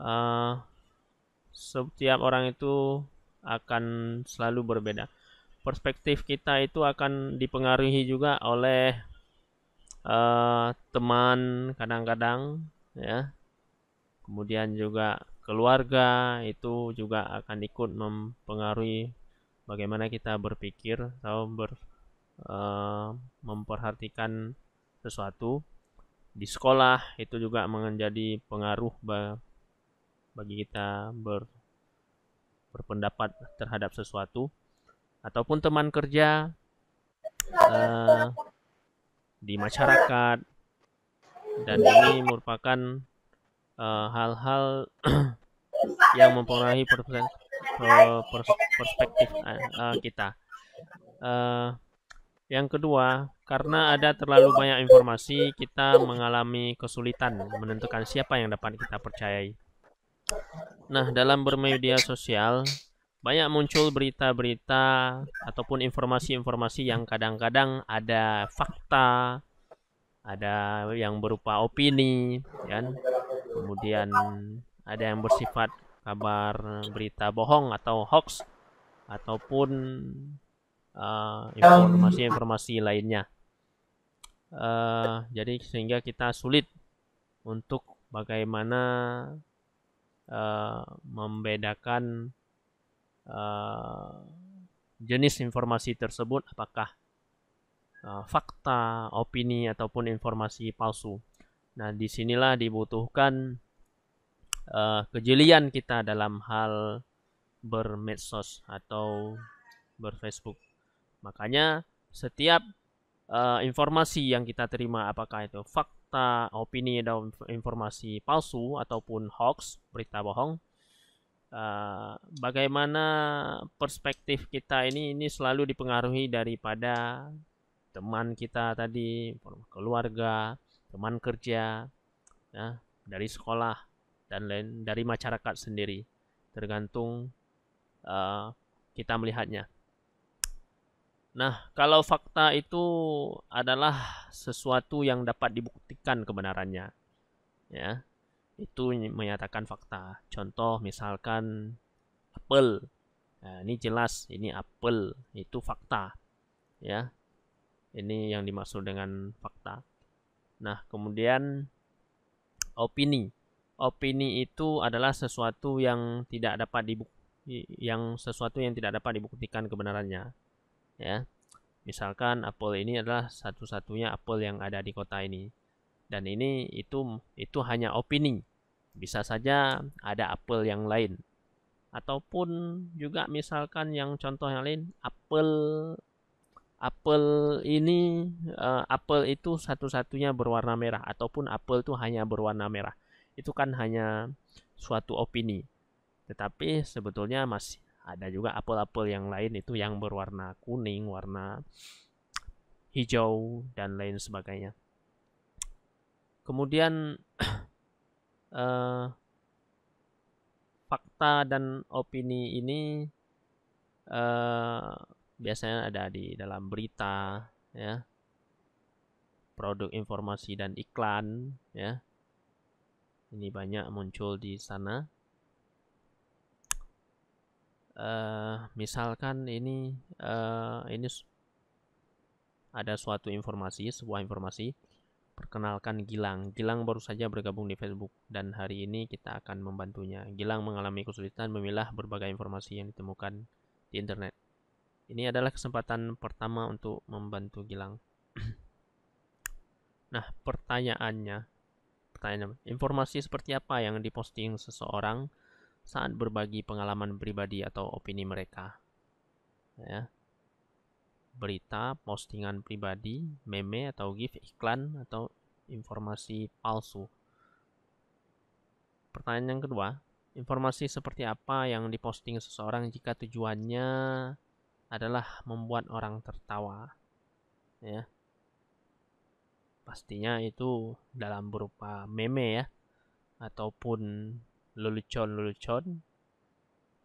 eh, setiap orang itu akan selalu berbeda. Perspektif kita itu akan dipengaruhi juga oleh teman kadang-kadang, ya. Kemudian juga keluarga itu juga akan ikut mempengaruhi bagaimana kita berpikir atau memperhatikan sesuatu. Di sekolah itu juga menjadi pengaruh bagi kita berpendapat terhadap sesuatu, ataupun teman kerja, eh, di masyarakat, dan ini merupakan hal-hal yang mempengaruhi perspektif kita. Eh, yang kedua, karena ada terlalu banyak informasi, kita mengalami kesulitan menentukan siapa yang dapat kita percayai. Nah, dalam bermedia sosial, banyak muncul berita-berita ataupun informasi-informasi yang kadang-kadang ada fakta, ada yang berupa opini, kan? Kemudian ada yang bersifat kabar berita bohong atau hoax, ataupun informasi-informasi lainnya. Jadi sehingga kita sulit untuk bagaimana membedakan uh, jenis informasi tersebut, apakah fakta, opini, ataupun informasi palsu. Nah, disinilah dibutuhkan kejelian kita dalam hal bermedsos atau berfacebook. Makanya setiap informasi yang kita terima, apakah itu fakta, opini, atau informasi palsu ataupun hoax, berita bohong, bagaimana perspektif kita ini selalu dipengaruhi daripada teman kita tadi, keluarga, teman kerja, ya, dari sekolah, dan lain, dari masyarakat sendiri, tergantung kita melihatnya. Nah, kalau fakta itu adalah sesuatu yang dapat dibuktikan kebenarannya, ya, itu menyatakan fakta. Contoh misalkan apel. Nah, ini jelas ini apel, itu fakta, ya. Ini yang dimaksud dengan fakta. Nah, kemudian opini. Opini itu adalah sesuatu yang tidak dapat dibuktikan kebenarannya, ya. Misalkan apel ini adalah satu-satunya apel yang ada di kota ini. Dan itu hanya opini. Bisa saja ada apel yang lain. Ataupun juga misalkan yang contoh yang lain, apel apel ini apel itu satu-satunya berwarna merah, ataupun apel itu hanya berwarna merah. Itu kan hanya suatu opini. Tetapi sebetulnya masih ada juga apel-apel yang lain itu yang berwarna kuning, warna hijau, dan lain sebagainya. Kemudian eh, fakta dan opini ini eh, biasanya ada di dalam berita, ya, produk informasi dan iklan, ya. Ini banyak muncul di sana. Misalkan ini ada sebuah informasi. Perkenalkan Gilang. Gilang baru saja bergabung di Facebook dan hari ini kita akan membantunya. Gilang mengalami kesulitan memilah berbagai informasi yang ditemukan di internet. Ini adalah kesempatan pertama untuk membantu Gilang. Nah, pertanyaannya, informasi seperti apa yang diposting seseorang saat berbagi pengalaman pribadi atau opini mereka? Ya, berita, postingan pribadi, meme atau GIF, iklan, atau informasi palsu. Pertanyaan yang kedua, informasi seperti apa yang diposting seseorang jika tujuannya adalah membuat orang tertawa? Ya, pastinya itu dalam berupa meme, ya, ataupun lelucon-lelucon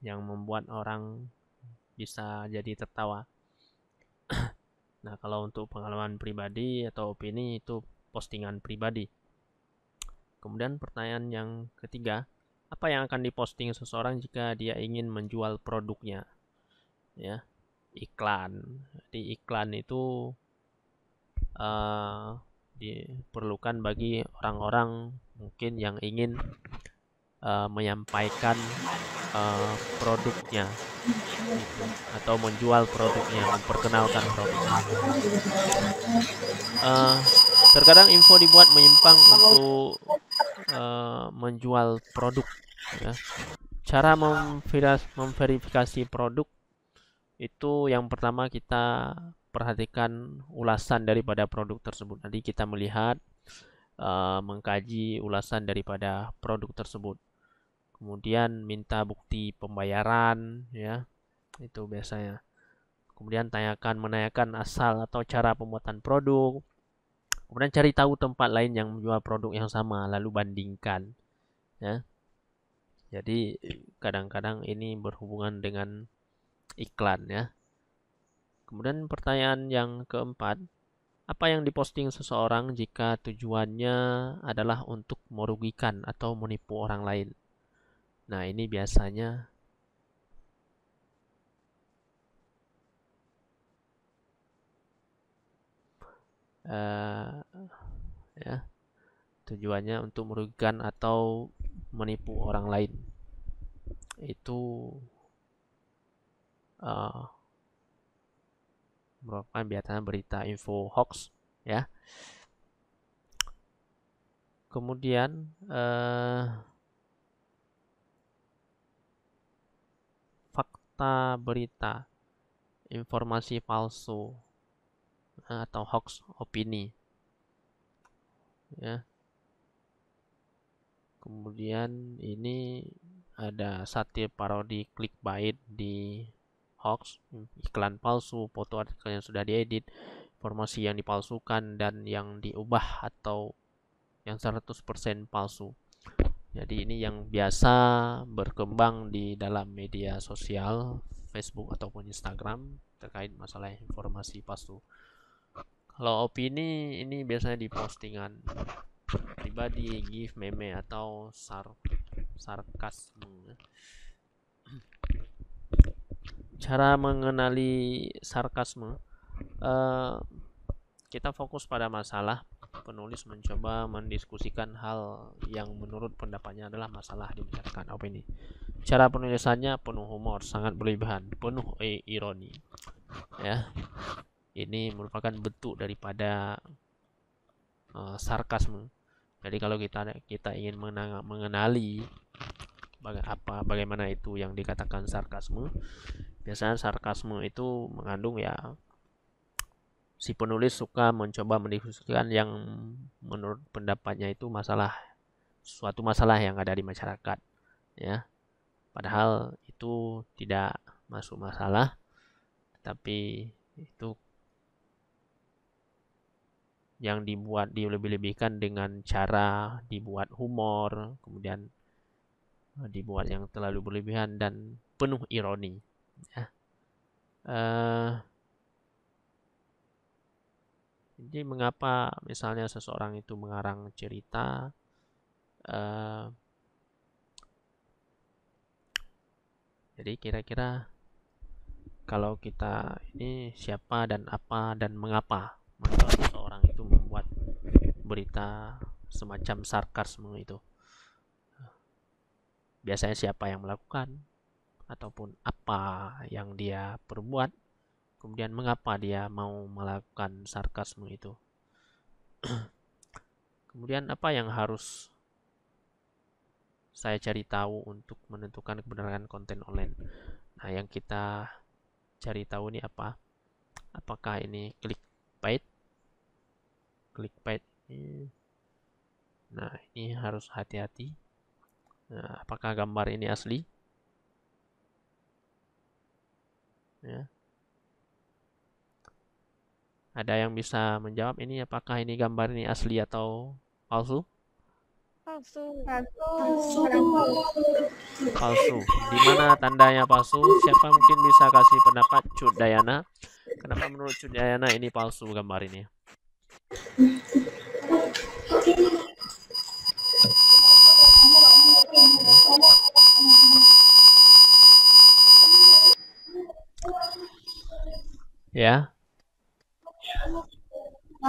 yang membuat orang bisa jadi tertawa. Nah, kalau untuk pengalaman pribadi atau opini itu postingan pribadi. Kemudian pertanyaan yang ketiga, apa yang akan diposting seseorang jika dia ingin menjual produknya, ya, iklan. Di iklan itu diperlukan bagi orang-orang mungkin yang ingin menyampaikan produknya gitu, atau menjual produknya, memperkenalkan produknya. Terkadang info dibuat menyimpang untuk menjual produk, ya. Cara memverifikasi produk itu yang pertama kita perhatikan ulasan daripada produk tersebut. Nanti kita melihat mengkaji ulasan daripada produk tersebut. Kemudian minta bukti pembayaran, ya, itu biasanya. Kemudian menanyakan asal atau cara pembuatan produk. Kemudian cari tahu tempat lain yang menjual produk yang sama, lalu bandingkan, ya. Jadi kadang-kadang ini berhubungan dengan iklan, ya. Kemudian pertanyaan yang keempat, apa yang diposting seseorang jika tujuannya adalah untuk merugikan atau menipu orang lain? Nah, ini biasanya ya, tujuannya untuk merugikan atau menipu orang lain. Itu merupakan biasanya berita info hoax, ya. Kemudian fakta berita, informasi palsu atau hoax opini, ya. Kemudian ini ada satir parodi clickbait di hoax, iklan palsu, foto artikel yang sudah diedit, informasi yang dipalsukan dan yang diubah atau yang 100% palsu. Jadi ini yang biasa berkembang di dalam media sosial, Facebook ataupun Instagram terkait masalah informasi palsu. Kalau opini ini biasanya di postingan pribadi, gif, meme atau sarkasme. Cara mengenali sarkasme, kita fokus pada masalah. Penulis mencoba mendiskusikan hal yang menurut pendapatnya adalah masalah dibicarakan opini. Cara penulisannya penuh humor, sangat berlebihan, penuh ironi, ya. Ini merupakan bentuk daripada sarkasme. Jadi kalau kita ingin mengenali bagaimana itu yang dikatakan sarkasme, biasanya sarkasme itu mengandung, ya, si penulis suka mencoba mendiskusikan yang menurut pendapatnya itu suatu masalah yang ada di masyarakat, ya. Padahal itu tidak masuk masalah, tapi itu yang dilebih-lebihkan dengan cara dibuat humor, kemudian dibuat yang terlalu berlebihan dan penuh ironi, ya. Jadi mengapa misalnya seseorang itu mengarang cerita, jadi kira-kira kalau kita ini siapa dan apa dan mengapa seseorang itu membuat berita semacam sarkasme itu. Biasanya siapa yang melakukan ataupun apa yang dia perbuat, kemudian mengapa dia mau melakukan sarkasme itu. Kemudian apa yang harus saya cari tahu untuk menentukan kebenaran konten online. Nah, yang kita cari tahu ini apa? Apakah ini clickbait? Nah, ini harus hati-hati. Nah, apakah gambar ini asli? Ya. Ada yang bisa menjawab ini, apakah ini gambar ini asli atau palsu? Palsu. Palsu. Di mana tandanya palsu? Siapa mungkin bisa kasih pendapat? Cut Dayana. Kenapa menurut Cut Dayana ini palsu gambar ini?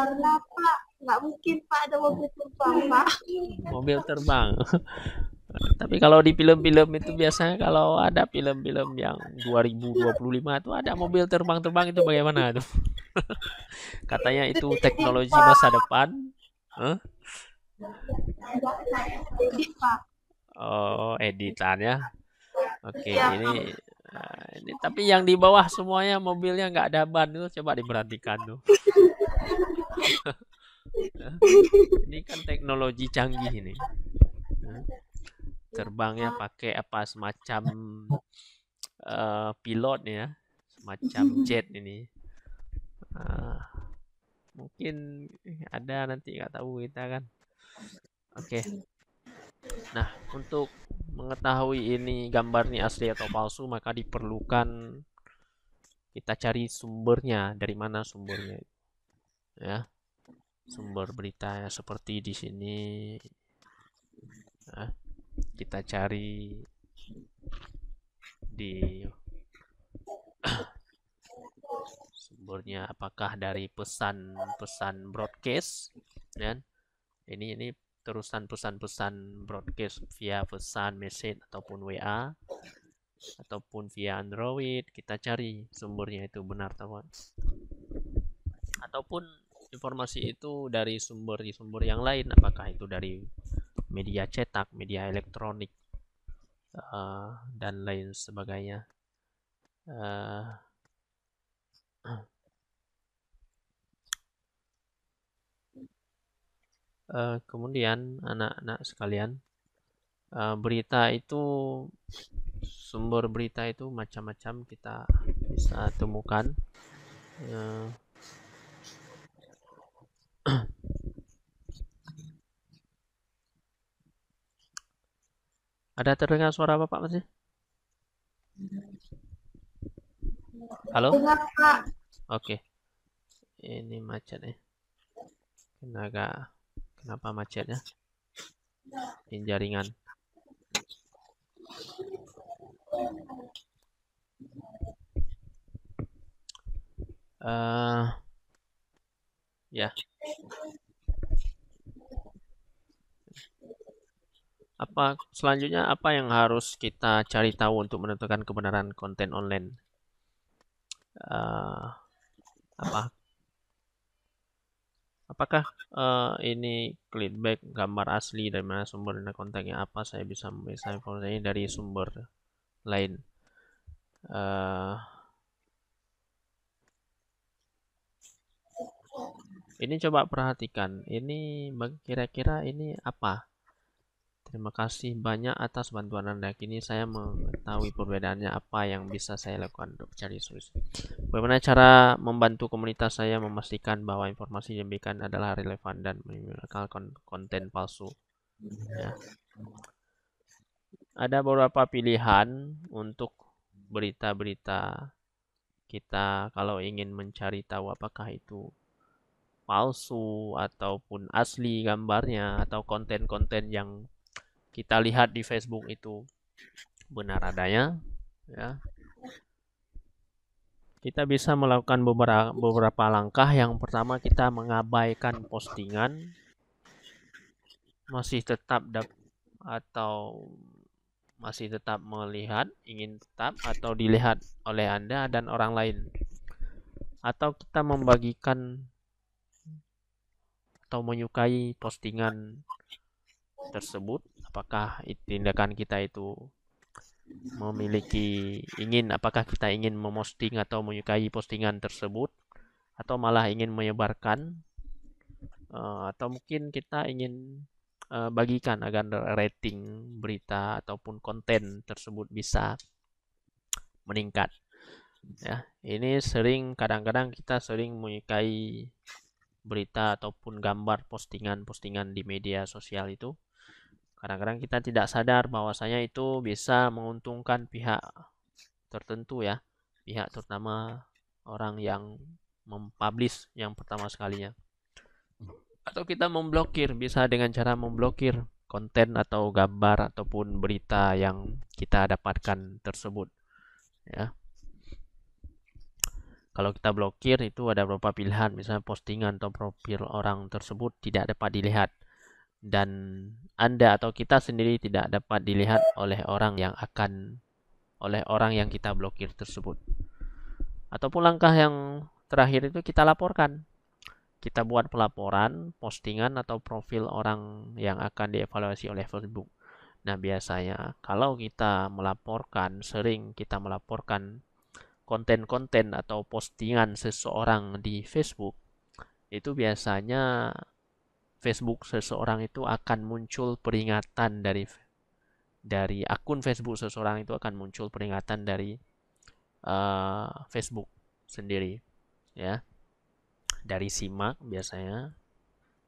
Karena Pak, nggak mungkin Pak ada mobil terbang Pak. Mobil terbang. Tapi kalau di film-film itu biasanya kalau ada film-film yang 2025 itu ada mobil terbang-terbang itu bagaimana tuh? Katanya Itu itu jadi teknologi Pak, masa depan. Hah? jadi Pak. Oh, editan ya. Oke, Ya ini Pak. ini tapi yang di bawah semuanya mobilnya nggak ada ban itu coba diperhatikan tuh. Hah? Ini kan teknologi canggih ini. Hah? Terbangnya pakai apa semacam pilot ya, semacam jet ini. Ah, mungkin ada nanti nggak tahu kita kan. Oke. Nah, untuk mengetahui ini gambar ini asli atau palsu maka diperlukan kita cari sumbernya, dari mana sumbernya ya. Sumber beritanya seperti di sini. Nah, kita cari di sumbernya apakah dari pesan-pesan broadcast dan ini terusan pesan-pesan broadcast via pesan message ataupun WA ataupun via Android. Kita cari sumbernya itu benar atau ataupun informasi itu dari sumber yang lain, apakah itu dari media cetak, media elektronik, dan lain sebagainya. Kemudian anak-anak sekalian, berita itu, sumber berita itu macam-macam kita bisa temukan. Ada terdengar suara Bapak masih? Halo? Dengar Pak. Oke. Ini macet nih. Kenapa macetnya? Ini jaringan. Ya. Selanjutnya apa yang harus kita cari tahu untuk menentukan kebenaran konten online? Apakah ini clickbait, gambar asli, dari mana sumber dan kontennya apa? Saya bisa informasi dari sumber lain. Ini coba perhatikan. Ini kira-kira ini apa? Terima kasih banyak atas bantuan Anda. Kini saya mengetahui perbedaannya, apa yang bisa saya lakukan untuk cari solusi. Bagaimana cara membantu komunitas saya memastikan bahwa informasi yang diberikan adalah relevan dan minimalkan konten palsu. Ya. Ada beberapa pilihan untuk berita-berita kita kalau ingin mencari tahu apakah itu palsu ataupun asli gambarnya, atau konten-konten yang kita lihat di Facebook itu benar adanya, ya. Kita bisa melakukan beberapa langkah. Yang pertama, kita mengabaikan postingan masih tetap melihat, ingin tetap atau dilihat oleh Anda dan orang lain, atau kita membagikan atau menyukai postingan tersebut. Apakah tindakan kita itu apakah kita ingin memosting atau menyukai postingan tersebut, atau malah ingin menyebarkan, atau mungkin kita ingin bagikan agar rating berita ataupun konten tersebut bisa meningkat. Ya, ini kadang-kadang kita sering menyukai berita ataupun gambar postingan-postingan di media sosial itu. Kadang-kadang kita tidak sadar bahwasanya itu bisa menguntungkan pihak tertentu, ya. Pihak terutama orang yang mempublish yang pertama sekalinya. Atau kita bisa dengan cara memblokir konten atau gambar ataupun berita yang kita dapatkan tersebut, ya. Kalau kita blokir itu ada beberapa pilihan, misalnya postingan atau profil orang tersebut tidak dapat dilihat dan Anda atau kita sendiri tidak dapat dilihat oleh orang yang kita blokir tersebut. Ataupun langkah yang terakhir itu kita laporkan. Kita buat pelaporan, postingan atau profil orang yang akan dievaluasi oleh Facebook. Nah, biasanya kalau kita sering kita melaporkan konten-konten atau postingan seseorang di Facebook, itu biasanya Facebook seseorang itu akan muncul peringatan dari akun Facebook seseorang itu akan muncul peringatan dari Facebook sendiri, ya. Dari simak biasanya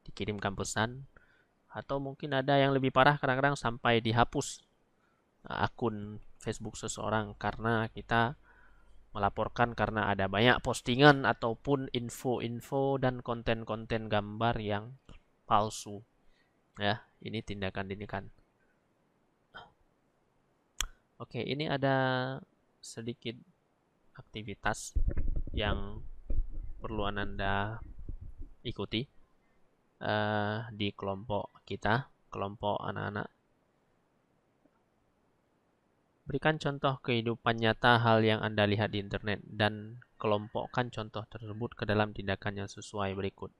dikirimkan pesan, atau mungkin ada yang lebih parah, kadang-kadang sampai dihapus akun Facebook seseorang karena kita melaporkan karena ada banyak postingan ataupun info-info dan konten-konten gambar yang palsu. Ya, ini tindakan. Oke, ini ada sedikit aktivitas yang perlu Anda ikuti di kelompok kita, kelompok anak-anak. Berikan contoh kehidupan nyata hal yang Anda lihat di internet dan kelompokkan contoh tersebut ke dalam tindakan yang sesuai berikut.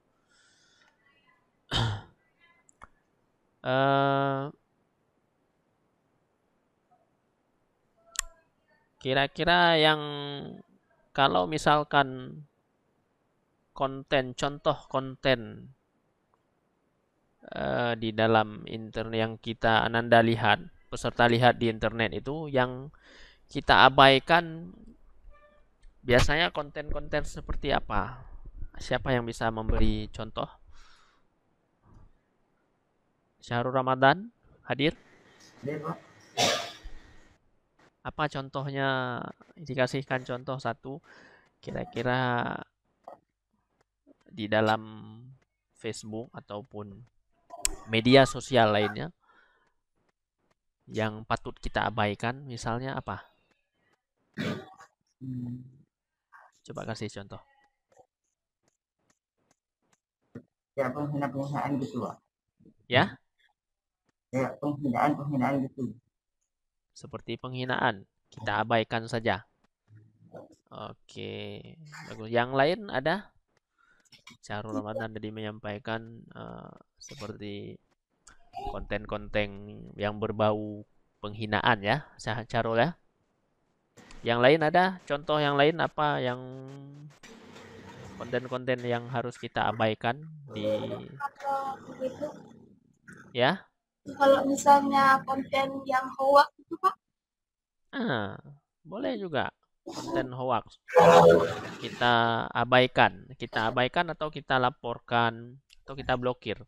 Kira-kira yang kalau misalkan contoh konten di dalam internet yang Anda lihat, peserta lihat di internet itu yang kita abaikan, biasanya konten-konten seperti apa? Siapa yang bisa memberi contoh? Syahrul Ramadan hadir? Apa contohnya? Dikasihkan contoh satu, kira-kira di dalam Facebook ataupun media sosial lainnya yang patut kita abaikan, misalnya apa? Coba kasih contoh. Ya, penghinaan gitu, Pak. Ya? Ya, penghinaan gitu. Seperti penghinaan, kita abaikan saja. Oke, bagus. Yang lain ada? Syahrul Ramadan tadi menyampaikan seperti konten-konten yang berbau penghinaan ya, Syahrul ya. Yang lain ada? Contoh yang lain apa yang konten-konten yang harus kita abaikan di Gitu. ya? Kalau misalnya konten yang hoax itu Pak, Boleh juga konten hoax. Kita abaikan atau kita laporkan atau kita blokir.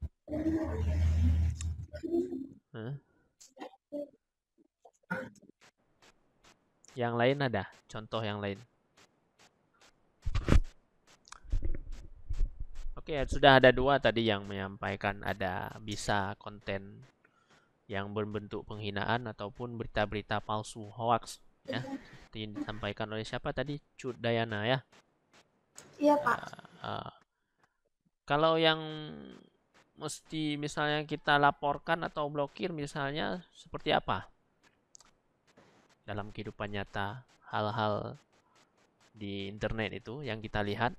Yang lain ada? Contoh yang lain. Oke, sudah ada 2 tadi yang menyampaikan ada bisa konten yang berbentuk penghinaan ataupun berita-berita palsu, hoax ya. Seperti yang disampaikan oleh siapa tadi? Cut Dayana ya. iya Pak. Kalau yang mesti misalnya kita laporkan atau blokir misalnya seperti apa? Dalam kehidupan nyata, hal-hal di internet itu yang kita lihat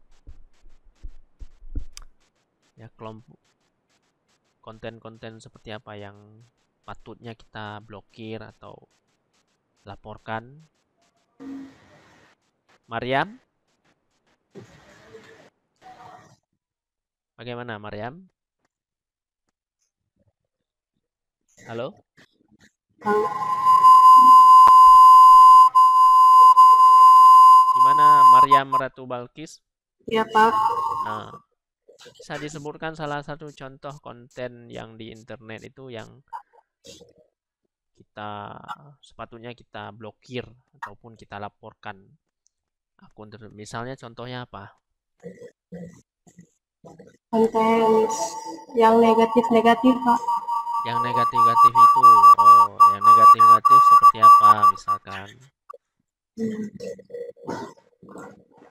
ya, kelompok konten-konten seperti apa yang patutnya kita blokir atau laporkan. Maryam? Bagaimana Maryam? Halo? Gimana Maryam Ratu Balkis? Iya Pak. Bisa disebutkan salah satu contoh konten yang di internet itu yang sepatutnya kita blokir ataupun kita laporkan akun tersebut. Misalnya contohnya apa? Konten yang negatif-negatif Pak. Yang negatif-negatif itu, yang negatif-negatif seperti apa misalkan?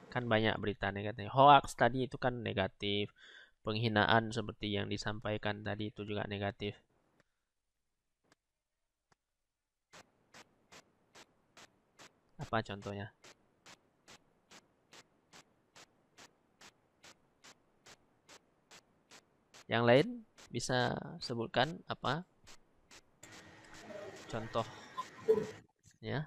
Kan banyak berita negatif. Hoax tadi itu kan negatif. Penghinaan seperti yang disampaikan tadi itu juga negatif. Apa contohnya? Yang lain bisa sebutkan apa contoh ya?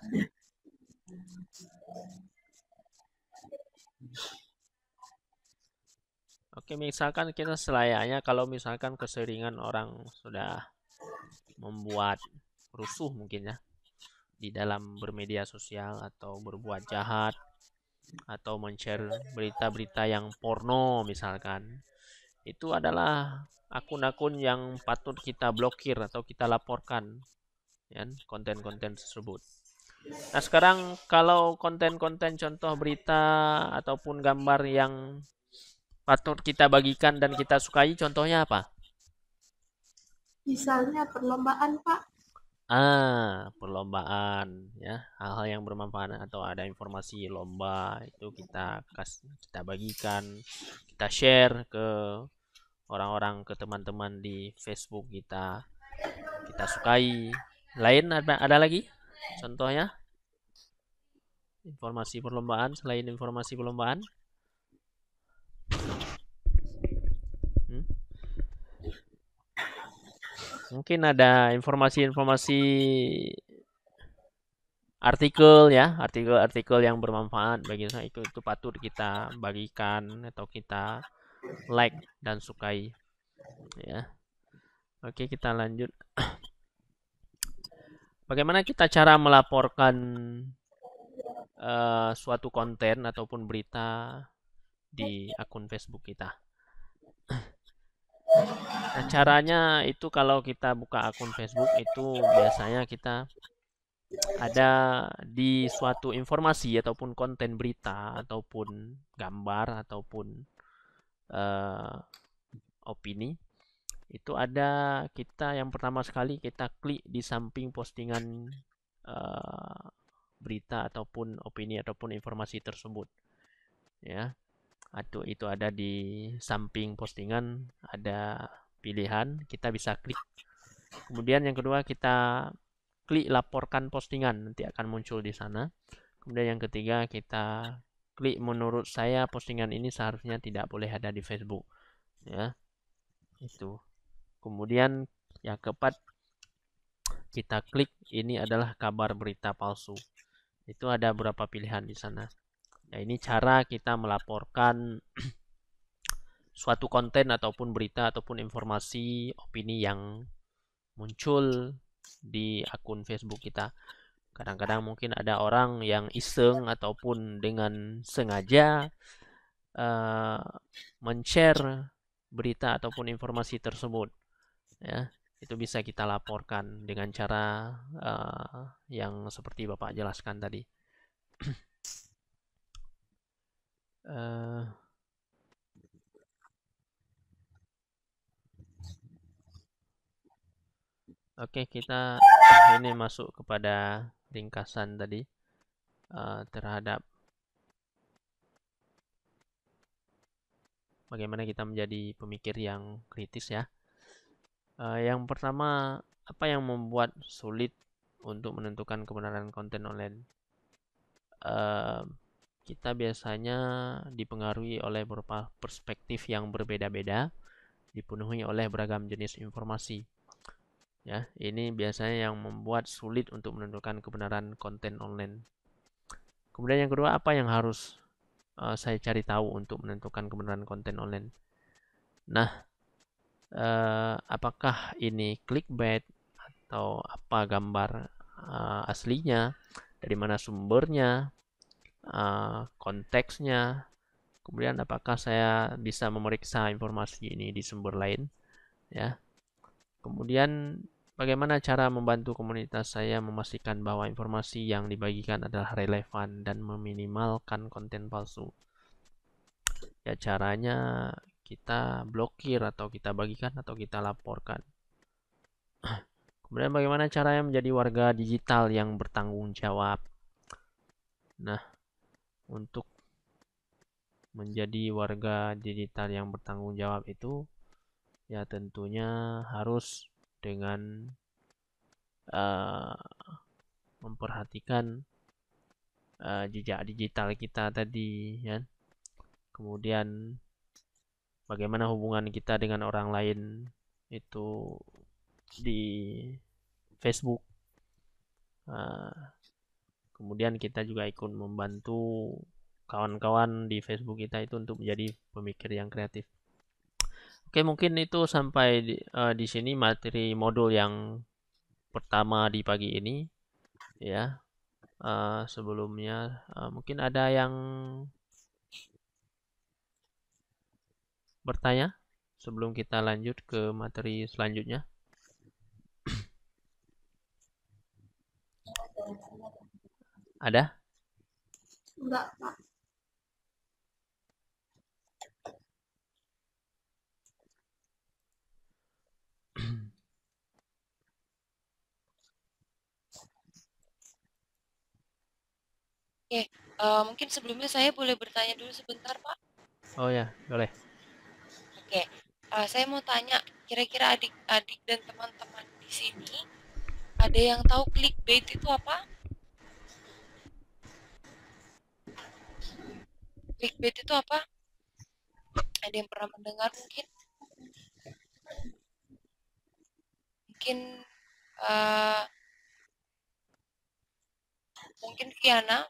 Oke, misalkan kita selayaknya kalau misalkan keseringan orang sudah membuat rusuh mungkin ya di dalam bermedia sosial atau berbuat jahat atau men-share berita-berita yang porno misalkan. Itu adalah akun-akun yang patut kita blokir atau kita laporkan ya, konten-konten tersebut. Nah, sekarang kalau konten-konten contoh berita ataupun gambar yang patut kita bagikan dan kita sukai, contohnya apa? Misalnya perlombaan, Pak. Perlombaan ya, hal-hal yang bermanfaat atau ada informasi lomba itu kita bagikan, kita share ke orang-orang, ke teman-teman di Facebook kita sukai. Lain ada lagi contohnya informasi perlombaan selain informasi perlombaan? Mungkin ada informasi-informasi artikel ya, artikel-artikel yang bermanfaat bagi saya itu patut kita bagikan atau kita like dan sukai ya. Oke, kita lanjut. Bagaimana kita cara melaporkan suatu konten ataupun berita di akun Facebook kita? Nah, caranya itu kalau kita buka akun Facebook itu biasanya kita ada di suatu informasi ataupun konten berita ataupun gambar ataupun opini itu ada kita yang pertama sekali kita klik di samping postingan berita ataupun opini ataupun informasi tersebut ya. Atau itu ada di samping postingan ada pilihan kita bisa klik. Kemudian yang kedua kita klik laporkan postingan, nanti akan muncul di sana. Kemudian yang ketiga kita klik menurut saya postingan ini seharusnya tidak boleh ada di Facebook ya. Itu. Kemudian yang keempat kita klik ini adalah kabar berita palsu. Itu ada beberapa pilihan di sana. Nah, ini cara kita melaporkan suatu konten ataupun berita ataupun informasi opini yang muncul di akun Facebook kita. Kadang-kadang mungkin ada orang yang iseng ataupun dengan sengaja men-share berita ataupun informasi tersebut. Ya, itu bisa kita laporkan dengan cara yang seperti Bapak jelaskan tadi. Oke, kita ini masuk kepada ringkasan tadi terhadap bagaimana kita menjadi pemikir yang kritis ya. Yang pertama, apa yang membuat sulit untuk menentukan kebenaran konten online? Kita biasanya dipengaruhi oleh beberapa perspektif yang berbeda-beda, dipenuhi oleh beragam jenis informasi. Ya, ini biasanya yang membuat sulit untuk menentukan kebenaran konten online. Kemudian yang kedua, apa yang harus saya cari tahu untuk menentukan kebenaran konten online? Nah, apakah ini clickbait atau apa gambar aslinya, dari mana sumbernya, konteksnya, kemudian apakah saya bisa memeriksa informasi ini di sumber lain ya. Kemudian bagaimana cara membantu komunitas saya memastikan bahwa informasi yang dibagikan adalah relevan dan meminimalkan konten palsu. Ya, caranya kita blokir atau kita bagikan atau kita laporkan. Kemudian bagaimana caranya menjadi warga digital yang bertanggung jawab. Nah, untuk menjadi warga digital yang bertanggung jawab itu ya tentunya harus dengan memperhatikan jejak digital kita tadi ya. Kemudian bagaimana hubungan kita dengan orang lain itu di Facebook. Kemudian kita juga ikut membantu kawan-kawan di Facebook kita itu untuk menjadi pemikir yang kreatif. Oke, mungkin itu sampai di sini materi modul yang pertama di pagi ini ya. Sebelumnya mungkin ada yang bertanya sebelum kita lanjut ke materi selanjutnya. Ada? Enggak, Pak. Oke, mungkin sebelumnya saya boleh bertanya dulu sebentar, Pak. Oh ya, boleh. Oke, saya mau tanya, kira-kira adik-adik dan teman-teman di sini ada yang tahu clickbait itu apa? Clickbait itu apa? Ada yang pernah mendengar mungkin? Mungkin Viana,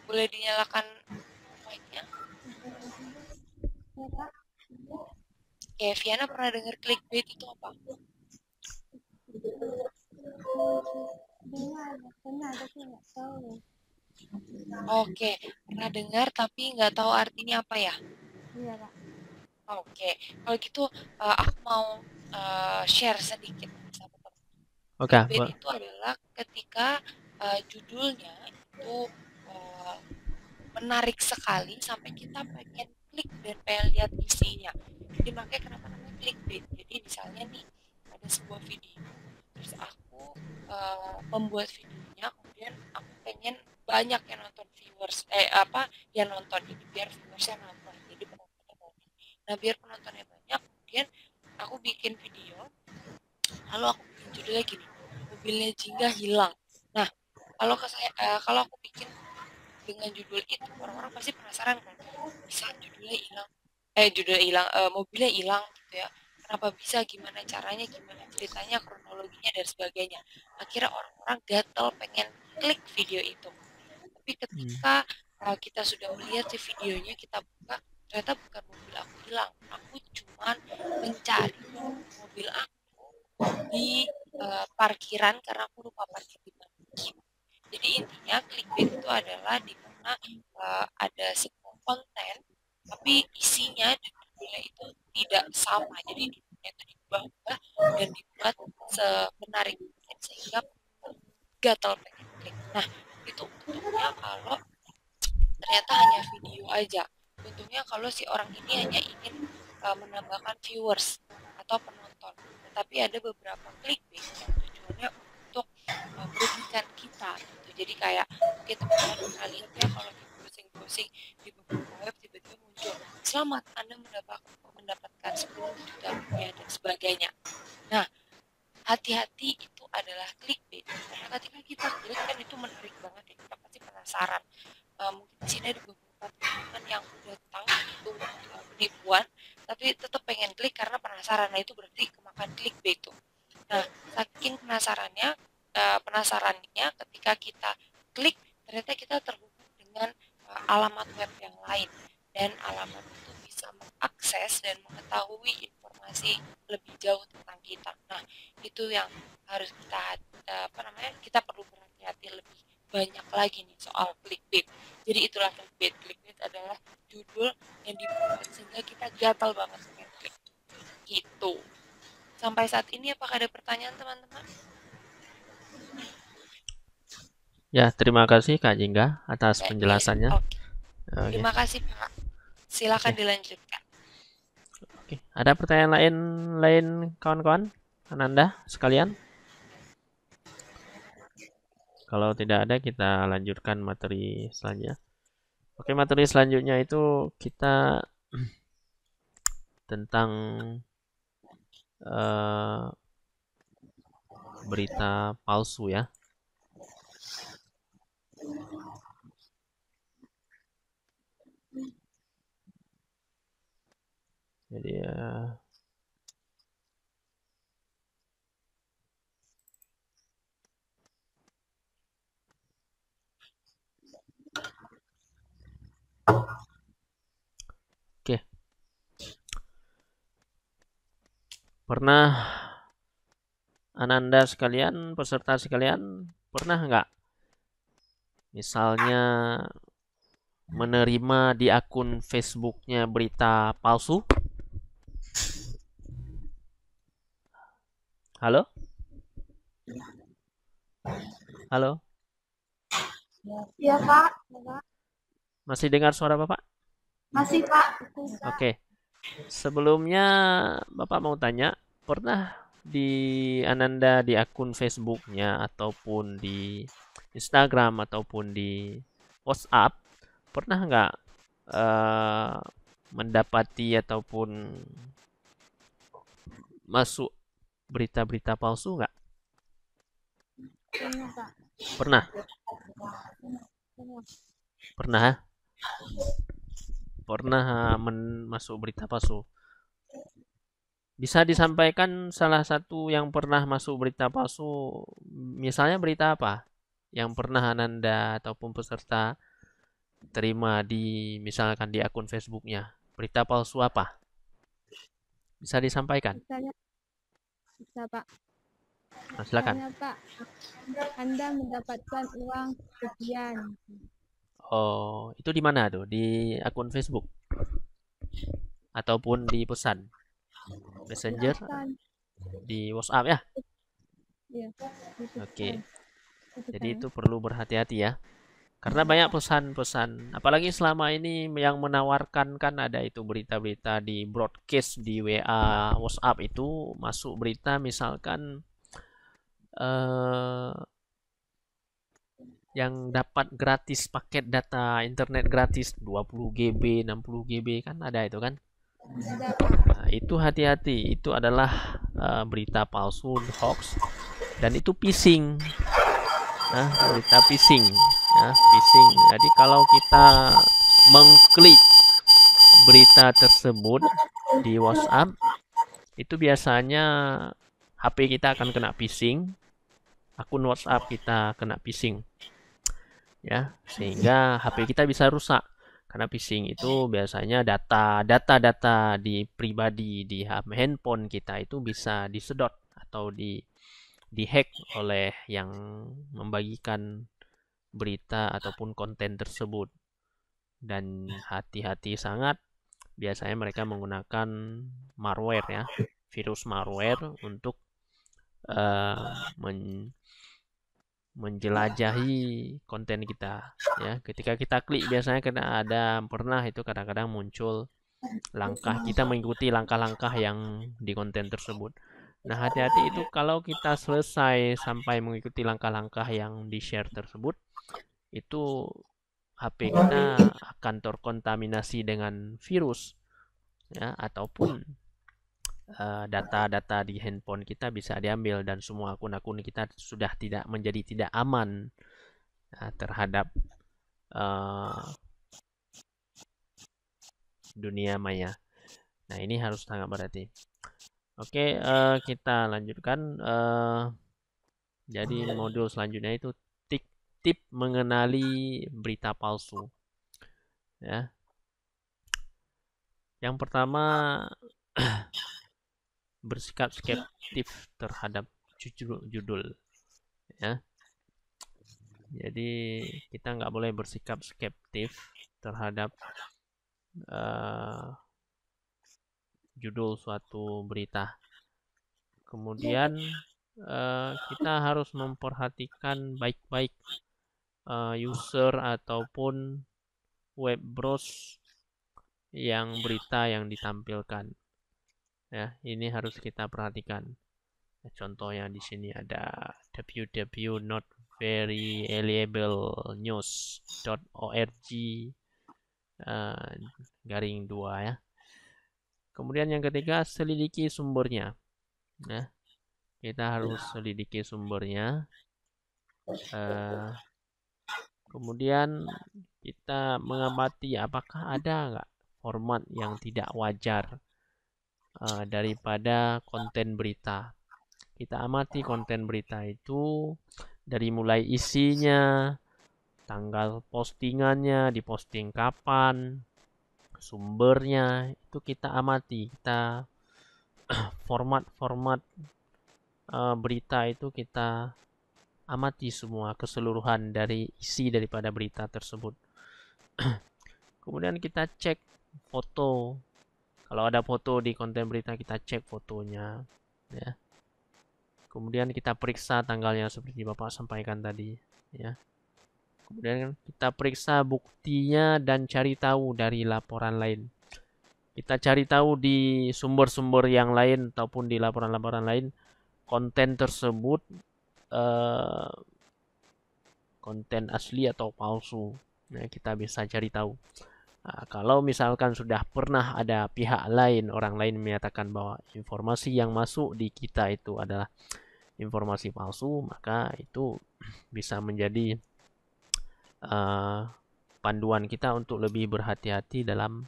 boleh dinyalakan mic-nya? Oke, Viana pernah dengar clickbait itu apa? Oke, pernah dengar tapi nggak tahu artinya apa ya? Iya, Pak. Oke, kalau gitu aku mau share sedikit sama teman. Oke, Clickbait itu adalah ketika judulnya itu menarik sekali sampai kita pengen klik dan pengen lihat isinya. Jadi makanya kenapa namanya clickbait. Jadi misalnya nih ada sebuah video, terus aku membuat videonya, kemudian aku pengen banyak yang nonton yang nonton, jadi biar viewersnya nonton, jadi penontonnya banyak. Nah biar penontonnya banyak, kemudian aku bikin video, lalu aku bikin judulnya gini, mobilnya Jingga hilang. Nah kalau aku bikin dengan judul itu, orang-orang pasti penasaran kan, bisa judulnya hilang, mobilnya hilang gitu ya, kenapa bisa, gimana caranya, gimana ceritanya, kronologinya dan sebagainya. Akhirnya orang-orang gatel pengen klik video itu. Tapi ketika kita sudah melihat si videonya, kita buka, ternyata bukan mobil aku hilang, aku cuman mencari mobil aku di parkiran karena aku lupa parkir di mana. Jadi intinya clickbait itu adalah di mana ada sebuah konten tapi isinya dan judulnya itu tidak sama. Jadi judulnya itu diubah-ubah dan dibuat semenarik mungkin sehingga gatal pengen klik. Nah, itu untungnya kalau ternyata hanya video aja. Untungnya kalau si orang ini hanya ingin menambahkan viewers atau penonton. Tetapi ada beberapa clickbait yang tujuannya untuk merugikan kita gitu. Jadi kayak oke, teman-teman pernah lihat ya kalau di browsing di beberapa web tiba-tiba muncul selamat Anda mendapatkan 10 juta rupiah dan sebagainya. Nah, hati-hati, itu adalah clickbait. Karena ketika kita klik kan itu menarik banget ya, kita pasti penasaran. Mungkin di sini ada beberapa teman yang udah tahu itu penipuan, tapi tetap pengen klik karena penasaran. Nah itu berarti kemakan clickbait tuh. Nah, saking penasarannya ketika kita klik, ternyata kita terhubung dengan alamat web yang lain, dan alamat itu bisa mengakses dan mengetahui informasi lebih jauh tentang kita. Nah, itu yang harus kita perlu berhati-hati lebih banyak lagi nih soal clickbait. Jadi itulah clickbait. Clickbait adalah judul yang dibuat sehingga kita gatal banget pengen klik. Gitu. Sampai saat ini apakah ada pertanyaan teman-teman? Ya, terima kasih Kak Jingga atas penjelasannya. Oke. Terima kasih Pak. Silakan dilanjutkan. Oke, ada pertanyaan lain kawan-kawan, Ananda sekalian? Kalau tidak ada, kita lanjutkan materi selanjutnya. Oke, materi selanjutnya itu kita tentang berita palsu ya. Jadi oke. Pernah Ananda sekalian, peserta sekalian, pernah nggak misalnya menerima di akun Facebooknya berita palsu? Halo? Halo? Iya Pak. Masih dengar suara Bapak? Masih Pak. Oke. Sebelumnya Bapak mau tanya, pernah di Ananda di akun Facebooknya ataupun di Instagram ataupun di WhatsApp, pernah nggak mendapati ataupun masuk berita-berita palsu nggak? Iya Pak. Pernah? Pernah? Pernah masuk berita palsu. Bisa disampaikan salah satu yang pernah masuk berita palsu, misalnya berita apa yang pernah Ananda ataupun peserta terima di misalkan di akun Facebooknya. Berita palsu apa? Bisa disampaikan? Misalnya, bisa Pak. Nah, silakan. Misalnya Pak, Anda mendapatkan uang sekian. Oh, itu di mana tuh? Di akun Facebook ataupun di pesan Messenger, Pesan. di WhatsApp ya? Iya. Oke. Jadi itu perlu berhati-hati ya. Karena banyak pesan-pesan, apalagi selama ini yang menawarkan kan ada itu berita-berita di broadcast di WA, WhatsApp itu masuk berita misalkan yang dapat gratis paket data internet gratis 20 GB, 60 GB kan ada itu kan. Nah, itu hati-hati, itu adalah berita palsu, hoax, dan itu phishing. Nah, berita phishing. Ya, phishing. Jadi kalau kita mengklik berita tersebut di WhatsApp, itu biasanya HP kita akan kena phishing, akun WhatsApp kita kena phishing. Ya, sehingga HP kita bisa rusak. Karena phishing itu biasanya data-data di pribadi di handphone kita itu bisa disedot atau dihack oleh yang membagikan berita ataupun konten tersebut. Dan hati-hati sangat, biasanya mereka menggunakan malware ya, virus malware untuk menjelajahi konten kita ya. Ketika kita klik biasanya pernah itu kadang-kadang muncul langkah, kita mengikuti langkah-langkah yang di konten tersebut. Nah, hati-hati itu kalau kita selesai sampai mengikuti langkah-langkah yang di-share tersebut, itu HP kita akan terkontaminasi dengan virus ya, ataupun data-data di handphone kita bisa diambil dan semua akun-akun kita sudah tidak aman terhadap dunia maya. Nah, ini harus sangat berhati. Oke, kita lanjutkan. Jadi modul selanjutnya itu tip mengenali berita palsu. Ya. Yang pertama bersikap skeptif terhadap judul ya. Jadi kita nggak boleh bersikap skeptif terhadap judul suatu berita. Kemudian kita harus memperhatikan baik-baik user ataupun web browse yang berita yang ditampilkan. Ya, ini harus kita perhatikan. Contohnya di sini ada www.notveryreliablenews.org garing 2 ya. Kemudian yang ketiga, selidiki sumbernya. Nah, kita harus selidiki sumbernya. Kemudian kita mengamati apakah ada nggak format yang tidak wajar daripada konten berita. Kita amati konten berita itu dari mulai isinya, tanggal postingannya, diposting kapan, sumbernya, itu kita amati. Kita format-format berita itu kita amati semua keseluruhan dari isi daripada berita tersebut. Kemudian kita cek foto. Kalau ada foto di konten berita, kita cek fotonya, ya. Kemudian kita periksa tanggalnya seperti Bapak sampaikan tadi, ya. Kemudian kita periksa buktinya dan cari tahu dari laporan lain. Kita cari tahu di sumber-sumber yang lain ataupun di laporan-laporan lain konten tersebut konten asli atau palsu. Nah, kita bisa cari tahu. Nah, kalau misalkan sudah pernah ada pihak lain, orang lain menyatakan bahwa informasi yang masuk di kita itu adalah informasi palsu, maka itu bisa menjadi panduan kita untuk lebih berhati-hati dalam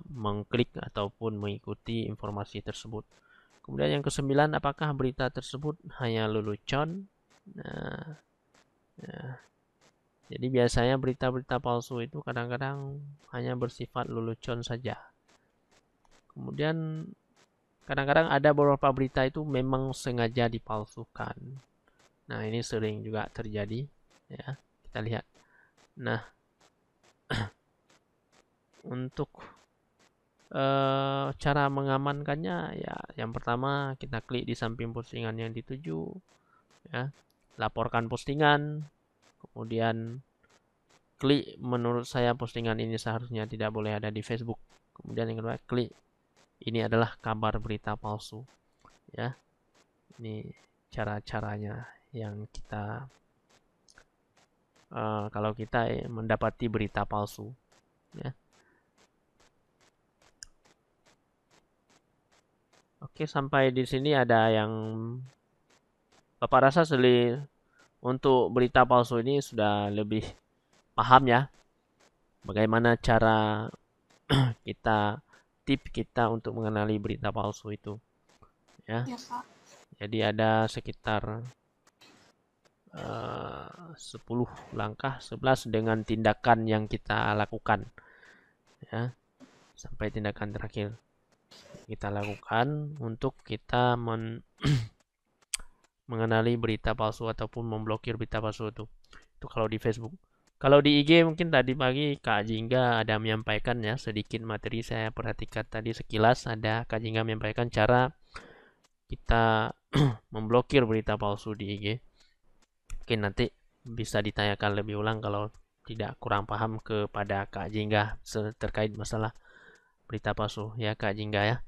mengklik ataupun mengikuti informasi tersebut. Kemudian yang ke-9, apakah berita tersebut hanya lelucon? Nah, jadi biasanya berita-berita palsu itu kadang-kadang hanya bersifat lelucon saja. Kemudian kadang-kadang ada beberapa berita itu memang sengaja dipalsukan. Nah, ini sering juga terjadi, ya. Kita lihat. Nah, untuk cara mengamankannya, ya, yang pertama kita klik di samping postingan yang dituju, ya, laporkan postingan, kemudian klik menurut saya postingan ini seharusnya tidak boleh ada di Facebook. Kemudian yang kedua, klik ini adalah kabar berita palsu, ya. Ini cara-caranya yang kita kalau kita mendapati berita palsu, ya. Oke, sampai di sini ada yang Bapak rasa untuk berita palsu ini sudah lebih paham ya, bagaimana cara tip kita untuk mengenali berita palsu itu, ya. Ya, Pak. Jadi ada sekitar 10 langkah, 11 dengan tindakan yang kita lakukan, ya, sampai tindakan terakhir kita lakukan untuk kita mengenali berita palsu ataupun memblokir berita palsu itu kalau di Facebook. Kalau di IG mungkin tadi pagi Kak Jingga ada menyampaikan ya sedikit materi, saya perhatikan tadi sekilas ada Kak Jingga menyampaikan cara kita memblokir berita palsu di IG. Mungkin nanti bisa ditanyakan lebih ulang kalau tidak kurang paham kepada Kak Jingga terkait masalah berita palsu ya Kak Jingga ya.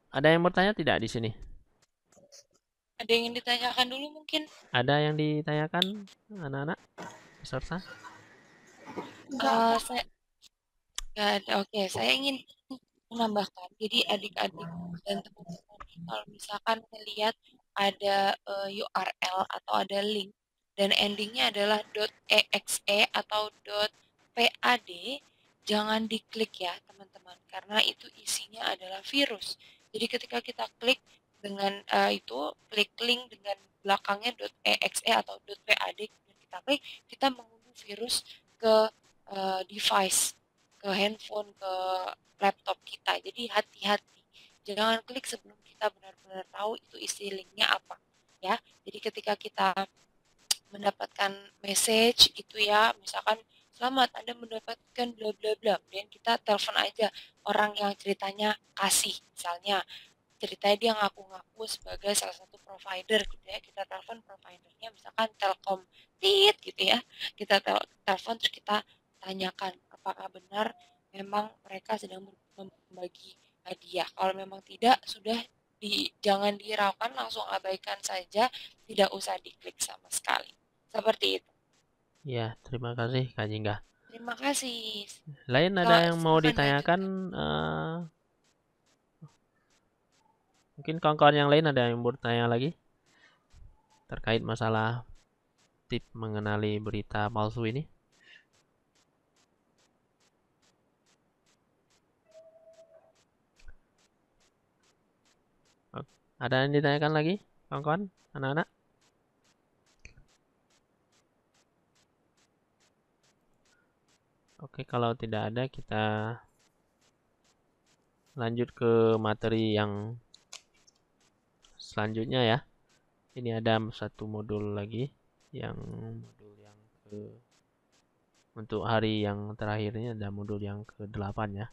Ada yang bertanya tidak di sini? Ada yang ditanyakan dulu mungkin? Ada yang ditanyakan anak-anak peserta? Saya nggak ada. Oke, saya ingin menambahkan. Jadi adik-adik dan teman-teman kalau misalkan melihat ada URL atau ada link dan endingnya adalah .exe atau .pad, jangan diklik ya teman-teman, karena itu isinya adalah virus. Jadi ketika kita klik dengan klik link dengan belakangnya .exe atau .pad, kita klik, kita mengunduh virus ke device, ke handphone, ke laptop kita. Jadi hati-hati, jangan klik sebelum kita benar-benar tahu itu isi linknya apa, ya. Jadi ketika kita mendapatkan message gitu ya, misalkan selamat Anda mendapatkan bla bla bla, dan kita telepon aja orang yang ceritanya kasih, misalnya ceritanya dia ngaku-ngaku sebagai salah satu provider gitu ya, kita telepon providernya misalkan Telkom gitu ya, kita telepon terus kita tanyakan apakah benar memang mereka sedang membagi hadiah. Kalau memang tidak, sudah jangan dihiraukan, langsung abaikan saja, tidak usah diklik sama sekali. Seperti itu. Ya, terima kasih Kak Jingga. Terima kasih. Lain ada yang mau Silakan ditanyakan? Mungkin kawan-kawan yang lain ada yang bertanya lagi terkait masalah tip mengenali berita palsu ini? Ada yang ditanyakan lagi, kawan-kawan, anak-anak? Oke, kalau tidak ada, kita lanjut ke materi yang selanjutnya ya. Ini ada satu modul lagi, modul yang untuk hari yang terakhir ini ada modul yang ke-8 ya.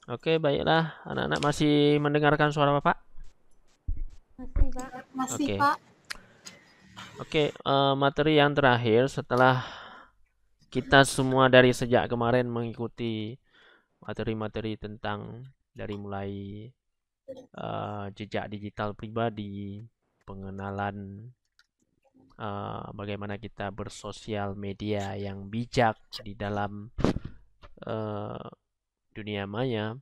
Oke, baiklah. Anak-anak masih mendengarkan suara Bapak? Masih, Pak. Masih, Oke. Pak. Oke, materi yang terakhir setelah kita semua dari sejak kemarin mengikuti materi-materi tentang dari mulai jejak digital pribadi, pengenalan bagaimana kita bersosial media yang bijak di dalam dunia maya.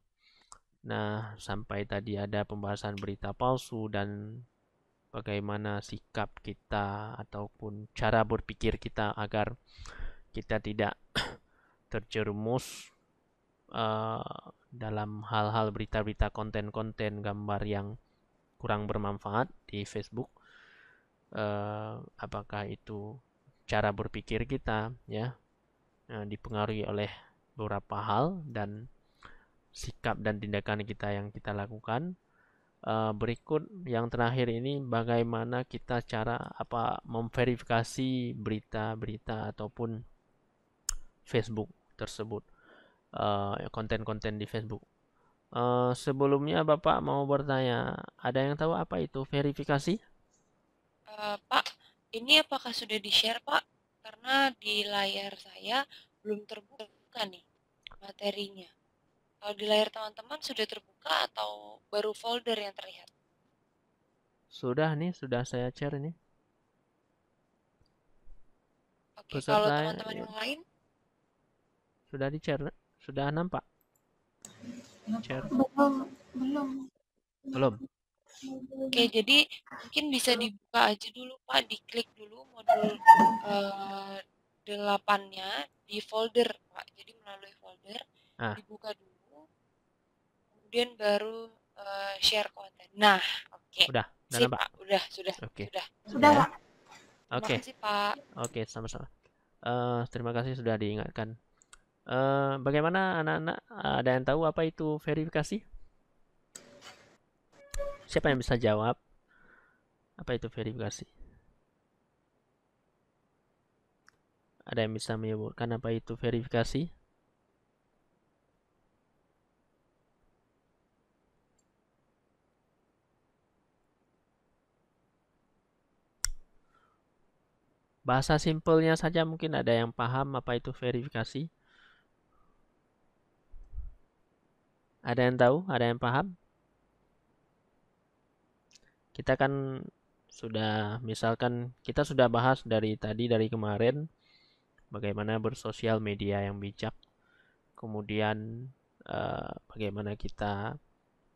Nah, sampai tadi ada pembahasan berita palsu dan bagaimana sikap kita ataupun cara berpikir kita agar kita tidak terjerumus dalam hal-hal berita-berita, konten-konten, gambar yang kurang bermanfaat di Facebook. Apakah itu cara berpikir kita ya dipengaruhi oleh beberapa hal dan sikap dan tindakan kita yang kita lakukan. Berikut yang terakhir ini bagaimana kita cara memverifikasi berita-berita ataupun Facebook tersebut, konten-konten di Facebook. Sebelumnya Bapak mau bertanya, ada yang tahu apa itu verifikasi? Pak, ini apakah sudah di-share, Pak? Karena di layar saya belum terbuka nih materinya. Kalau di layar teman-teman sudah terbuka atau baru folder yang terlihat? Sudah nih, sudah saya share ini. Oke, kalau teman-teman yang lain? Sudah di-share, sudah nampak? Share. Belum. Oke, jadi mungkin bisa dibuka aja dulu Pak, diklik dulu modul 8-nya di folder Pak. Jadi melalui folder dibuka dulu, kemudian baru share konten. Nah, oke. Udah sip, nampak? Pak, sudah. Oke. Sudah, Pak. Oke. Terima kasih Pak. Oke, sama-sama. Terima kasih sudah diingatkan. Bagaimana anak-anak, ada yang tahu apa itu verifikasi? Siapa yang bisa jawab? Apa itu verifikasi? Ada yang bisa menyebutkan apa itu verifikasi? Bahasa simpelnya saja mungkin ada yang paham apa itu verifikasi? Ada yang tahu? Ada yang paham? Kita kan sudah, misalkan kita sudah bahas dari kemarin bagaimana bersosial media yang bijak, kemudian bagaimana kita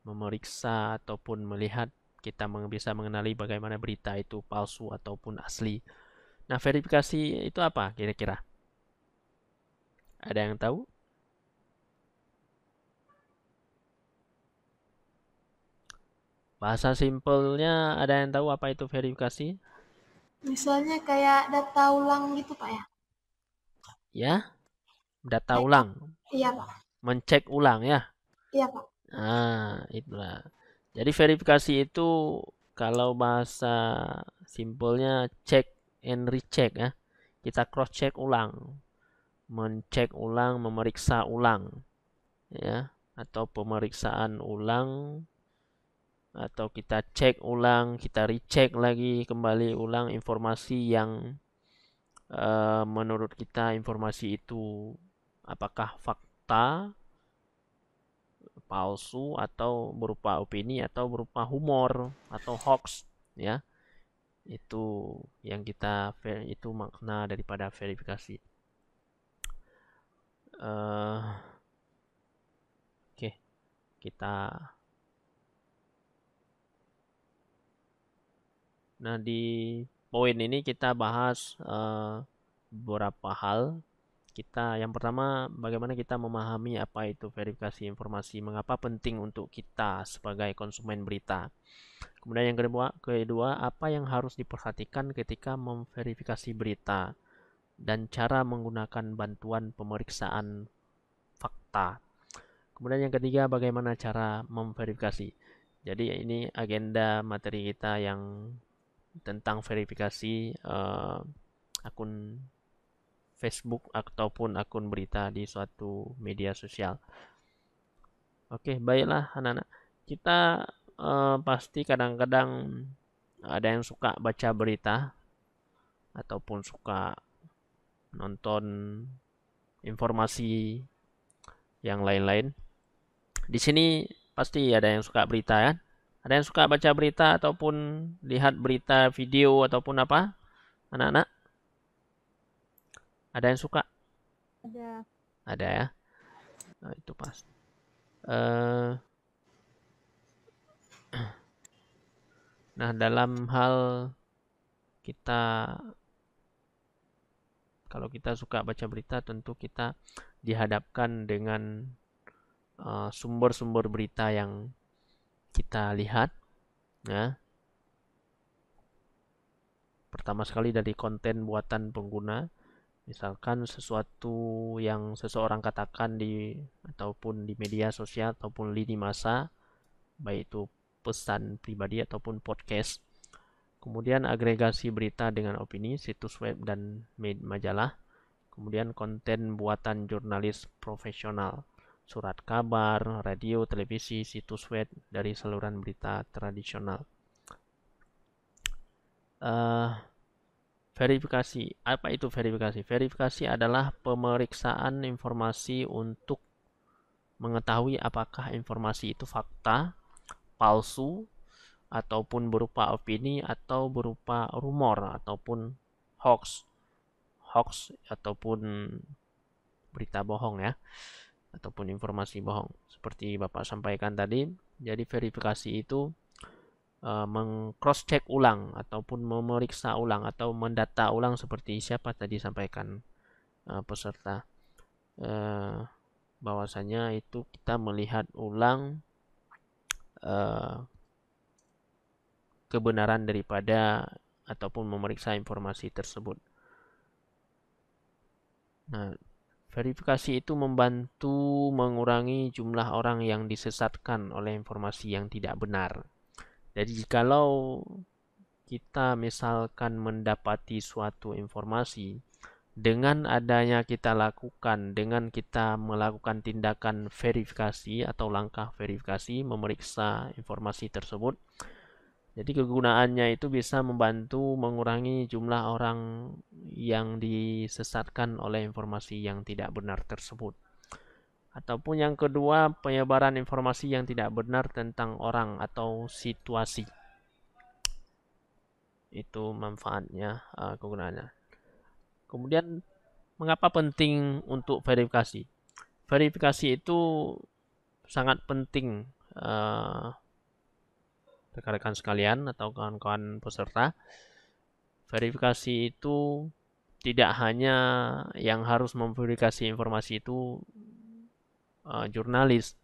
memeriksa ataupun melihat, kita bisa mengenali bagaimana berita itu palsu ataupun asli. Nah, verifikasi itu apa kira-kira? Ada yang tahu? Bahasa simpelnya ada yang tahu apa itu verifikasi? Misalnya kayak data ulang gitu, Pak ya? Ya, data ulang. Iya, Pak. Mencek ulang ya? Iya, Pak. Nah, itulah. Jadi verifikasi itu kalau bahasa simpelnya check and recheck ya. Kita cross check ulang, mencek ulang, memeriksa ulang ya, atau pemeriksaan ulang, atau kita cek ulang, kita recheck lagi kembali ulang informasi yang menurut kita informasi itu apakah fakta, palsu, atau berupa opini, atau berupa humor atau hoax ya. Itu yang itu makna daripada verifikasi. Oke, nah di poin ini kita bahas beberapa hal. Yang pertama, bagaimana kita memahami apa itu verifikasi informasi, mengapa penting untuk kita sebagai konsumen berita. Kemudian yang kedua, apa yang harus diperhatikan ketika memverifikasi berita dan cara menggunakan bantuan pemeriksaan fakta. Kemudian yang ketiga, bagaimana cara memverifikasi. Jadi ini agenda materi kita yang tentang verifikasi akun Facebook ataupun akun berita di suatu media sosial. Oke, baiklah anak-anak. Kita pasti kadang-kadang ada yang suka baca berita ataupun suka nonton informasi yang lain-lain. Di sini pasti ada yang suka berita kan? Ada yang suka baca berita ataupun lihat berita video ataupun apa? Anak-anak? Ada yang suka? Ada. Ada ya? Nah, itu pas. Nah, dalam hal kalau kita suka baca berita, tentu kita dihadapkan dengan sumber-sumber berita yang kita lihat. Ya. Pertama sekali dari konten buatan pengguna. Misalkan sesuatu yang seseorang katakan ataupun di media sosial ataupun lini masa, baik itu pesan pribadi ataupun podcast. Kemudian agregasi berita dengan opini, situs web dan majalah. Kemudian konten buatan jurnalis profesional, surat kabar, radio, televisi, situs web dari saluran berita tradisional. Verifikasi. Apa itu verifikasi? Verifikasi adalah pemeriksaan informasi untuk mengetahui apakah informasi itu fakta, palsu, ataupun berupa opini, atau berupa rumor, ataupun hoax ataupun berita bohong ya, ataupun informasi bohong. Seperti Bapak sampaikan tadi, jadi verifikasi itu meng-cross check ulang ataupun memeriksa ulang atau mendata ulang seperti siapa tadi sampaikan peserta, bahwasanya itu kita melihat ulang kebenaran daripada ataupun memeriksa informasi tersebut. Nah, verifikasi itu membantu mengurangi jumlah orang yang disesatkan oleh informasi yang tidak benar. Jadi kalau kita misalkan mendapati suatu informasi, dengan adanya dengan kita melakukan tindakan verifikasi atau langkah verifikasi, memeriksa informasi tersebut, jadi kegunaannya itu bisa membantu mengurangi jumlah orang yang disesatkan oleh informasi yang tidak benar tersebut. Ataupun yang kedua, penyebaran informasi yang tidak benar tentang orang atau situasi. Itu manfaatnya, kegunaannya. Kemudian, mengapa penting untuk verifikasi? Verifikasi itu sangat penting, rekan-rekan sekalian atau kawan-kawan peserta. Verifikasi itu tidak hanya yang harus memverifikasi informasi itu jurnalis.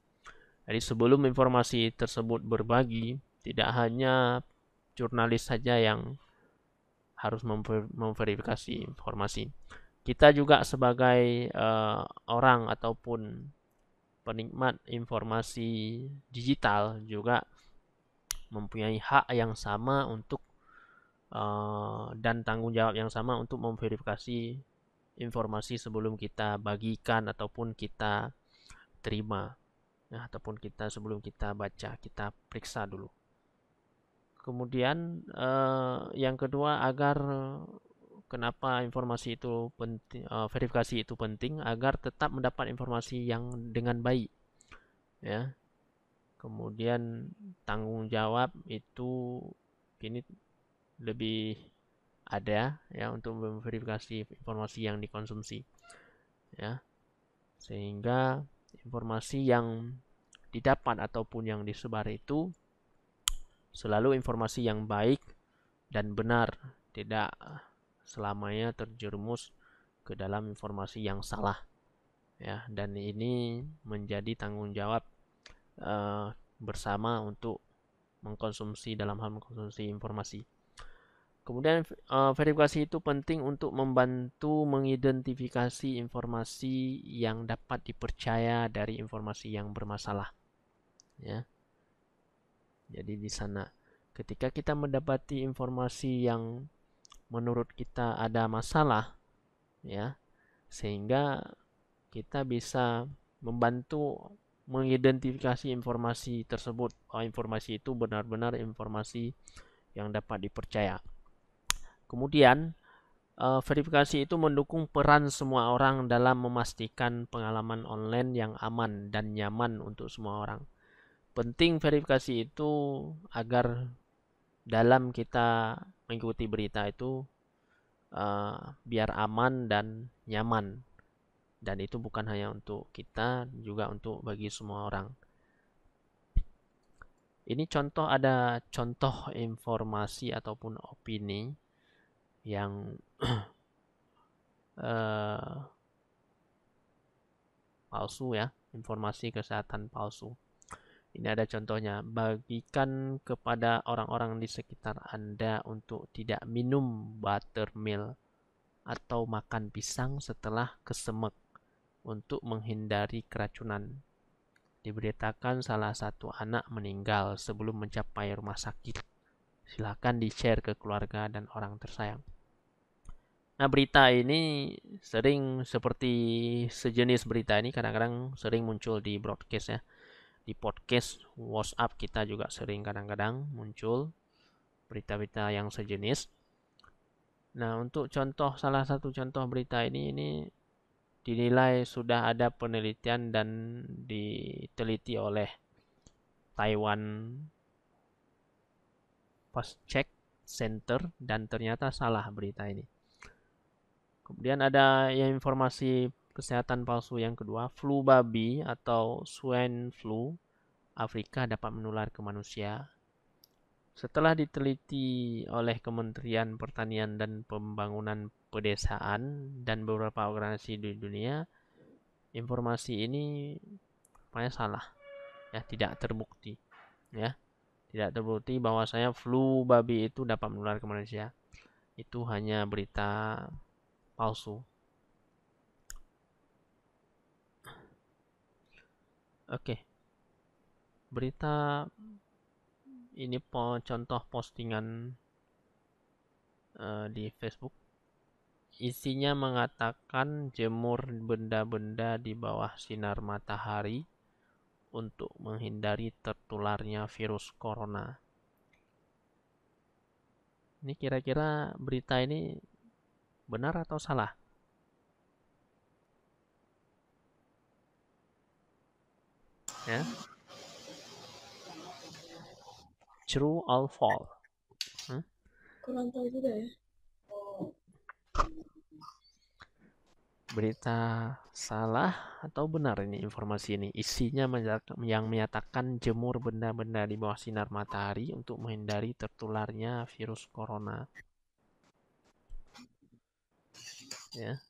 Jadi sebelum informasi tersebut berbagi, tidak hanya jurnalis saja yang harus memverifikasi informasi. Kita juga sebagai orang ataupun penikmat informasi digital juga mempunyai hak yang sama untuk dan tanggung jawab yang sama untuk memverifikasi informasi sebelum kita bagikan ataupun kita terima, ya, ataupun sebelum kita baca, kita periksa dulu. Kemudian yang kedua, kenapa informasi itu penting, verifikasi itu penting agar tetap mendapat informasi yang dengan baik, ya. Kemudian tanggung jawab itu kini lebih ada, ya, untuk memverifikasi informasi yang dikonsumsi, ya, sehingga informasi yang didapat ataupun yang disebar itu selalu informasi yang baik dan benar, tidak selamanya terjerumus ke dalam informasi yang salah, ya. Dan ini menjadi tanggung jawab bersama untuk mengkonsumsi, dalam hal mengkonsumsi informasi. Kemudian verifikasi itu penting untuk membantu mengidentifikasi informasi yang dapat dipercaya dari informasi yang bermasalah, ya. Jadi di sana ketika kita mendapati informasi yang menurut kita ada masalah, ya, sehingga kita bisa membantu mengidentifikasi informasi tersebut. Informasi itu benar-benar informasi yang dapat dipercaya. Kemudian verifikasi itu mendukung peran semua orang dalam memastikan pengalaman online yang aman dan nyaman untuk semua orang. Penting verifikasi itu agar dalam kita mengikuti berita itu biar aman dan nyaman. Dan itu bukan hanya untuk kita, juga untuk bagi semua orang. Ini ada contoh informasi ataupun opini yang palsu, ya, informasi kesehatan palsu. Ini ada contohnya. Bagikan kepada orang-orang di sekitar Anda untuk tidak minum buttermilk atau makan pisang setelah kesemek untuk menghindari keracunan. Diberitakan salah satu anak meninggal sebelum mencapai rumah sakit. Silakan di-share ke keluarga dan orang tersayang. Nah, berita ini sering, seperti sejenis berita ini kadang-kadang sering muncul di broadcast, ya. Di podcast WhatsApp kita juga sering kadang-kadang muncul berita-berita yang sejenis. Nah, untuk salah satu contoh berita ini dinilai sudah ada penelitian dan diteliti oleh Taiwan Fast Check Center dan ternyata salah berita ini. Kemudian ada informasi kesehatan palsu yang kedua, flu babi atau swine flu Afrika dapat menular ke manusia. Setelah diteliti oleh Kementerian Pertanian dan Pembangunan Pedesaan dan beberapa organisasi di dunia, informasi ini salah, ya, tidak terbukti, ya. Tidak terbukti bahwasanya flu babi itu dapat menular ke manusia. Itu hanya berita palsu. Oke. Berita ini contoh postingan di Facebook. Isinya mengatakan jemur benda-benda di bawah sinar matahari untuk menghindari tertularnya virus corona. Ini kira-kira berita ini benar atau salah? Ya. True or false? Kurang tahu juga, ya. Berita salah atau benar ini informasi ini? Isinya yang menyatakan jemur benda-benda di bawah sinar matahari untuk menghindari tertularnya virus corona. Ya.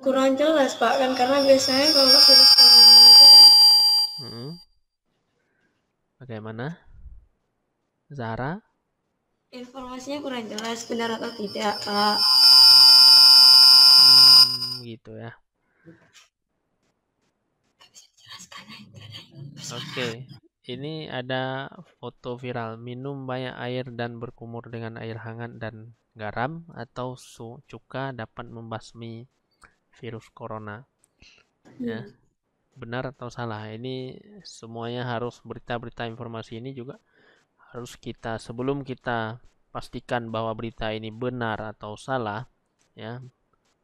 Kurang jelas, Pak, kan karena biasanya kalau virus corona itu Bagaimana, Zara? informasinya kurang jelas benar atau tidak, Pak. Gitu, ya. Oke. ini ada foto viral, minum banyak air dan berkumur dengan air hangat dan garam atau cuka dapat membasmi virus corona. Ya, benar atau salah? Ini semuanya harus berita-berita informasi ini juga harus kita sebelum kita pastikan bahwa berita ini benar atau salah, ya,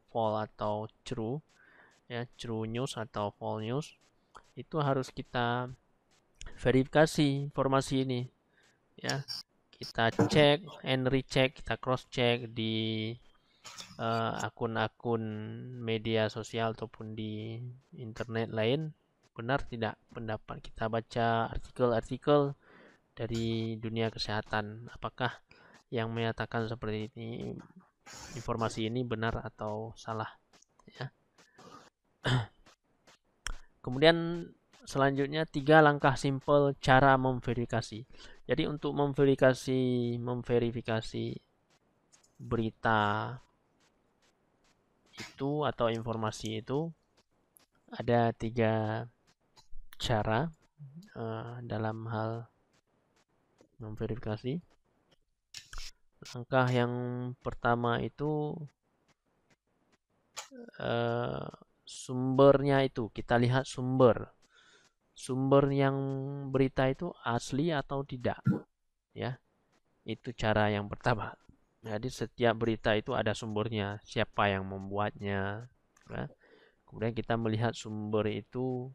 false atau true, ya, true news atau false news, itu harus kita verifikasi informasi ini, ya. Kita cek and recheck, kita cross check di akun-akun media sosial ataupun di internet lain, benar tidak pendapat kita, baca artikel-artikel dari dunia kesehatan, apakah yang menyatakan seperti ini, informasi ini benar atau salah, ya. Kemudian selanjutnya 3 langkah simpel cara memverifikasi. Jadi untuk memverifikasi berita itu atau informasi itu ada 3 cara dalam hal memverifikasi. Langkah yang pertama itu sumbernya, itu kita lihat sumber yang berita itu asli atau tidak, ya. Itu cara yang pertama. Jadi setiap berita itu ada sumbernya, siapa yang membuatnya, ya. Kemudian kita melihat sumber itu,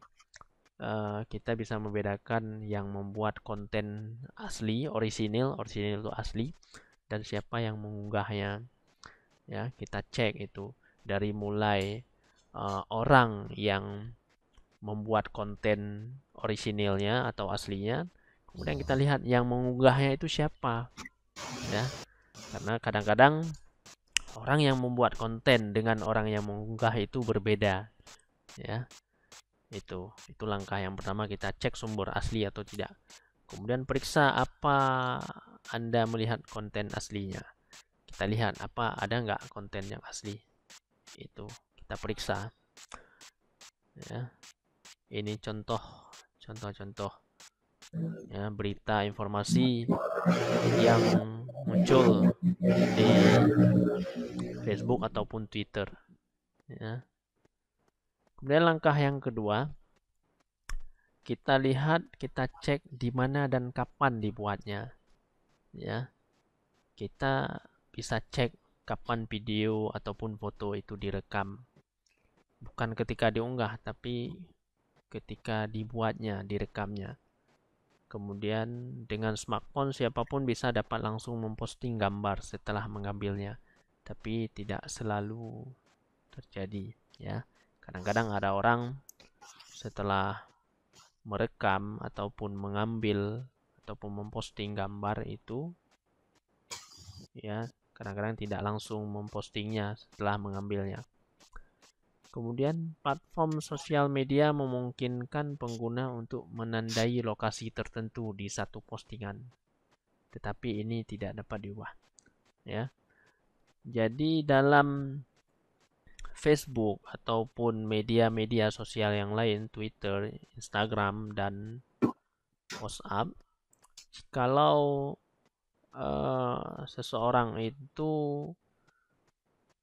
kita bisa membedakan yang membuat konten asli, orisinil itu asli, dan siapa yang mengunggahnya, ya. Kita cek itu dari mulai orang yang membuat konten orisinilnya atau aslinya, kemudian kita lihat yang mengunggahnya itu siapa, ya. Karena kadang-kadang orang yang membuat konten dengan orang yang mengunggah itu berbeda, ya. Itu langkah yang pertama, kita cek sumber asli atau tidak. Kemudian periksa apa Anda melihat konten aslinya. Kita lihat apa ada nggak konten yang asli. Itu kita periksa, ya. Ini contoh, ya, berita informasi yang muncul di Facebook ataupun Twitter, ya. Kemudian langkah yang kedua, kita lihat, kita cek di mana dan kapan dibuatnya, ya. Kita bisa cek kapan video ataupun foto itu direkam, bukan ketika diunggah tapi ketika dibuatnya, direkamnya. Kemudian dengan smartphone siapapun bisa dapat langsung memposting gambar setelah mengambilnya, tapi tidak selalu terjadi, ya. Kadang-kadang ada orang setelah merekam ataupun mengambil ataupun memposting gambar itu, ya, kadang-kadang tidak langsung mempostingnya setelah mengambilnya. Kemudian platform sosial media memungkinkan pengguna untuk menandai lokasi tertentu di satu postingan, tetapi ini tidak dapat diubah, ya. Jadi dalam Facebook ataupun media-media sosial yang lain, Twitter, Instagram, dan WhatsApp, kalau seseorang itu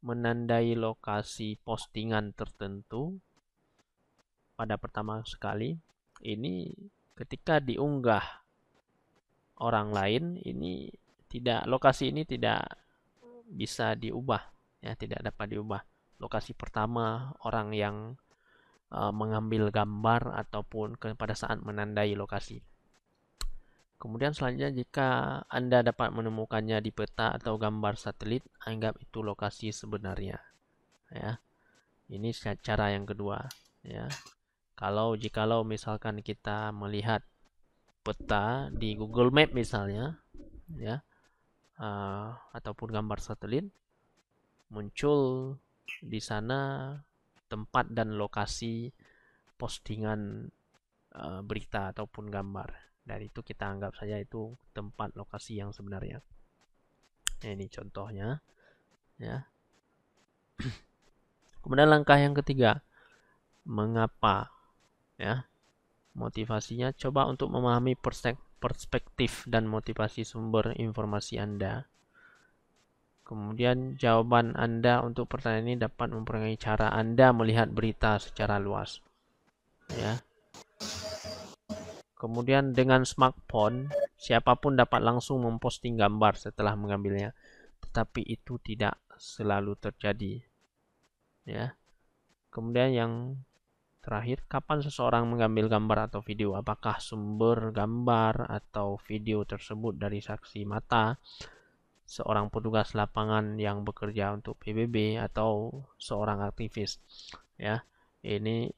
menandai lokasi postingan tertentu pada pertama sekali, ini ketika diunggah orang lain, ini tidak, lokasi ini tidak bisa diubah, ya, tidak dapat diubah. Lokasi pertama orang yang mengambil gambar ataupun pada saat menandai lokasi. Kemudian selanjutnya, jika Anda dapat menemukannya di peta atau gambar satelit, anggap itu lokasi sebenarnya, ya. Ini cara yang kedua, ya. Jikalau misalkan kita melihat peta di Google Map misalnya, ya, ataupun gambar satelit, muncul di sana tempat dan lokasi postingan berita ataupun gambar, dan itu kita anggap saja itu tempat lokasi yang sebenarnya. Nah, ini contohnya, ya. Kemudian langkah yang ketiga, mengapa, ya. motivasinya, coba untuk memahami perspektif dan motivasi sumber informasi Anda. Kemudian jawaban Anda untuk pertanyaan ini dapat mempengaruhi cara Anda melihat berita secara luas. Ya. Kemudian dengan smartphone, siapapun dapat langsung memposting gambar setelah mengambilnya, tetapi itu tidak selalu terjadi. Ya. Kemudian yang terakhir, kapan seseorang mengambil gambar atau video? Apakah sumber gambar atau video tersebut dari saksi mata, seorang petugas lapangan yang bekerja untuk PBB, atau seorang aktivis? Ya, ini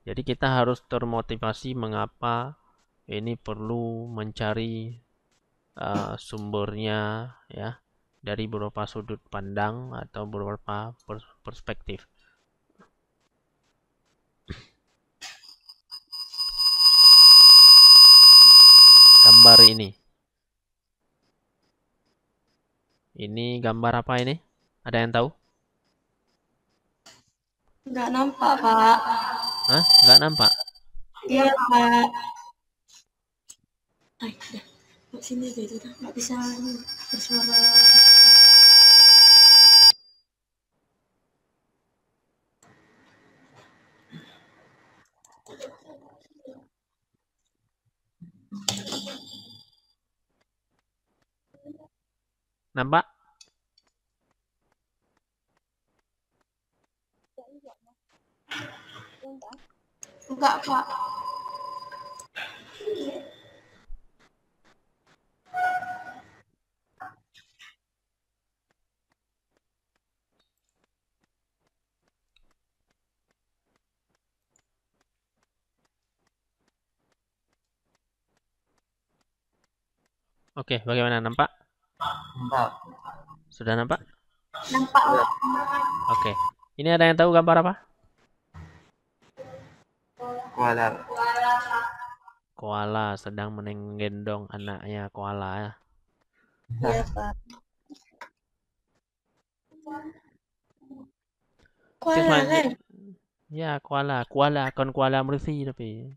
jadi kita harus termotivasi mengapa ini perlu mencari sumbernya ya dari beberapa sudut pandang atau beberapa perspektif. Gambar ini. Ini gambar apa ini? Ada yang tahu? Nggak nampak, Pak. Hah? Nggak nampak? Iya, Pak. Ay, udah. Nggak sini deh, udah. Nggak bisa bersuara. Nampak? Enggak, Pak. Oke, bagaimana? Nampak? Nampak. Sudah nampak? Nampak, Pak. Oke. Ini ada yang tahu gambar apa? Koala. Koala sedang menggendong anaknya koala ya. Iya, Pak. Oke, Koala, kan? Ya, koala. Koala, kan koala mercy tapi.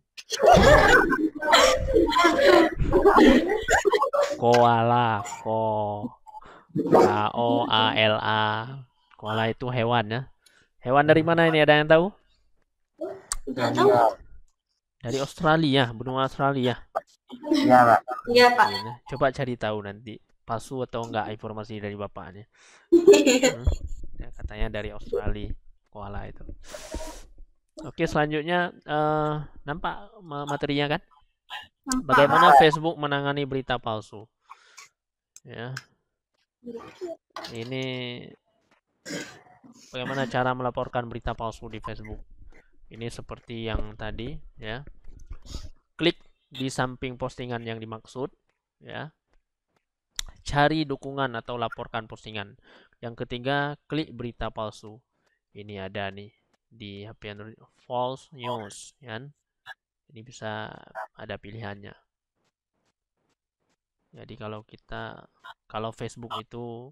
Koala, K-O-A-L-A. Koala itu hewan ya. Hewan dari mana ini? Ada yang tahu? Nggak tahu. Dari Australia, benua Australia. Iya, Pak. Iya, Pak. Ini, coba cari tahu nanti palsu atau enggak informasi dari bapaknya. Ya, katanya dari Australia, koala itu. Oke, selanjutnya nampak materinya kan? Bagaimana Facebook menangani berita palsu? Ya. Ini bagaimana cara melaporkan berita palsu di Facebook? Ini seperti yang tadi ya. Klik di samping postingan yang dimaksud ya. Cari dukungan atau laporkan postingan. Yang ketiga, klik berita palsu. Ini ada nih di HP Android, false news ya. Ini bisa ada pilihannya. Jadi kalau Facebook itu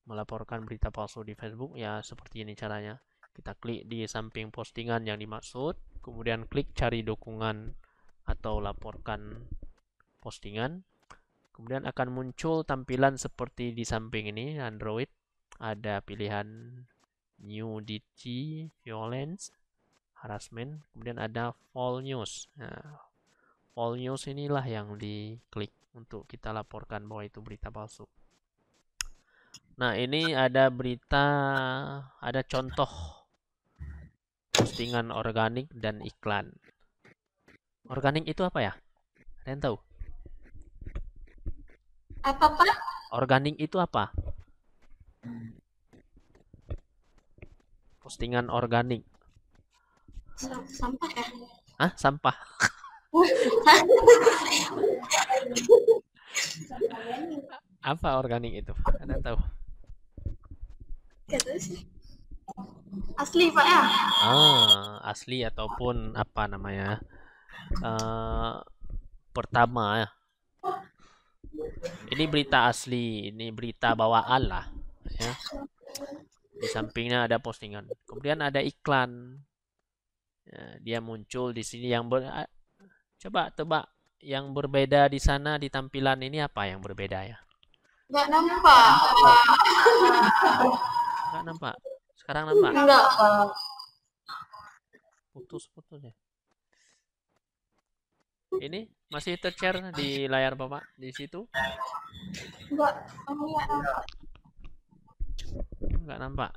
melaporkan berita palsu di Facebook ya seperti ini caranya. Kita klik di samping postingan yang dimaksud, kemudian klik cari dukungan atau laporkan postingan. Kemudian akan muncul tampilan seperti di samping ini Android. Ada pilihan nudity, violence, harassment, kemudian ada false news. Nah, false news inilah yang diklik untuk kita laporkan bahwa itu berita palsu. Nah, ini ada ada contoh postingan organik dan iklan. Organik itu apa ya? Ada yang tahu? Apa, Pak? Organik itu apa? Postingan organik. Sampah ya? Hah? Sampah. Apa organik itu? Ada yang tahu? Gak tahu sih. Asli, Pak ya? Asli ataupun apa namanya? Pertama ya. Ini berita asli, ini berita bawaan lah ya. Di sampingnya ada postingan. Kemudian ada iklan. Ya, dia muncul di sini coba tebak yang berbeda di sana di tampilan ini apa yang berbeda ya? Nggak nampak. Nggak nampak. Sekarang nampak. Enggak, Pak. Putus-putus ya. Ini masih tershare di layar Bapak di situ? Enggak, enggak nampak. Nggak nampak.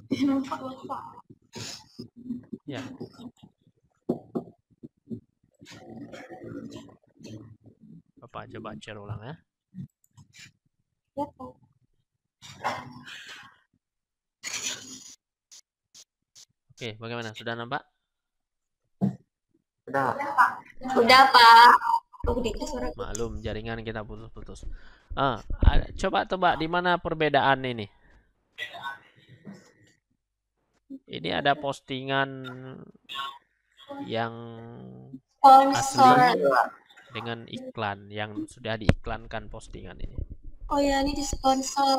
Nampak, Bapak. Ya. Bapak coba share ulang ya. Ya, Pak. Oke, bagaimana? Sudah nampak? Sudah. Udah, Pak. Udah suara. Maklum, jaringan kita putus-putus. Coba tebak di mana perbedaan ini. Ini ada postingan yang Sponsor. asli dengan iklan yang sudah diiklankan postingan ini. Oh ya, ini di sponsor.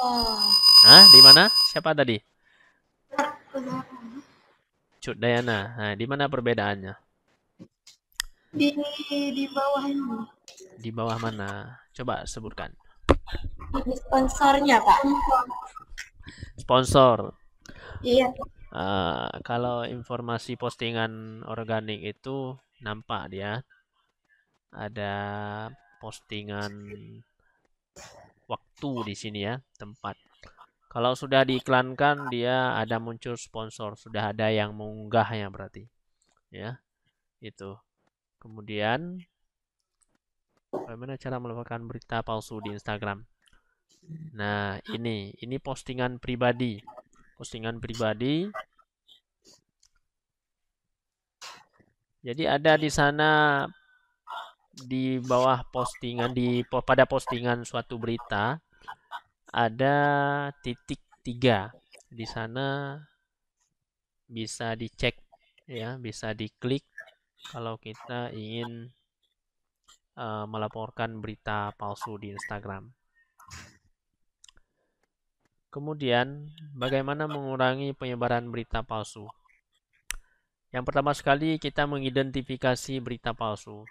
Nah, di mana? Siapa tadi? Cut Dayana. Nah, di mana perbedaannya? Di bawah ini. Di bawah mana? Coba sebutkan. Ini sponsornya, Pak. Sponsor. Iya. Kalau informasi postingan organik itu nampak dia ada postingan waktu di sini ya, tempat. Kalau sudah diiklankan dia ada muncul sponsor, sudah ada yang mengunggahnya berarti. Ya. Itu. Kemudian bagaimana cara melaporkan berita palsu di Instagram? Nah, ini postingan pribadi. Postingan pribadi. Jadi ada di sana di bawah postingan pada postingan suatu berita ada titik 3. Di sana bisa dicek ya, bisa diklik kalau kita ingin melaporkan berita palsu di Instagram. Kemudian, bagaimana mengurangi penyebaran berita palsu? Yang pertama sekali, kita mengidentifikasi berita palsu.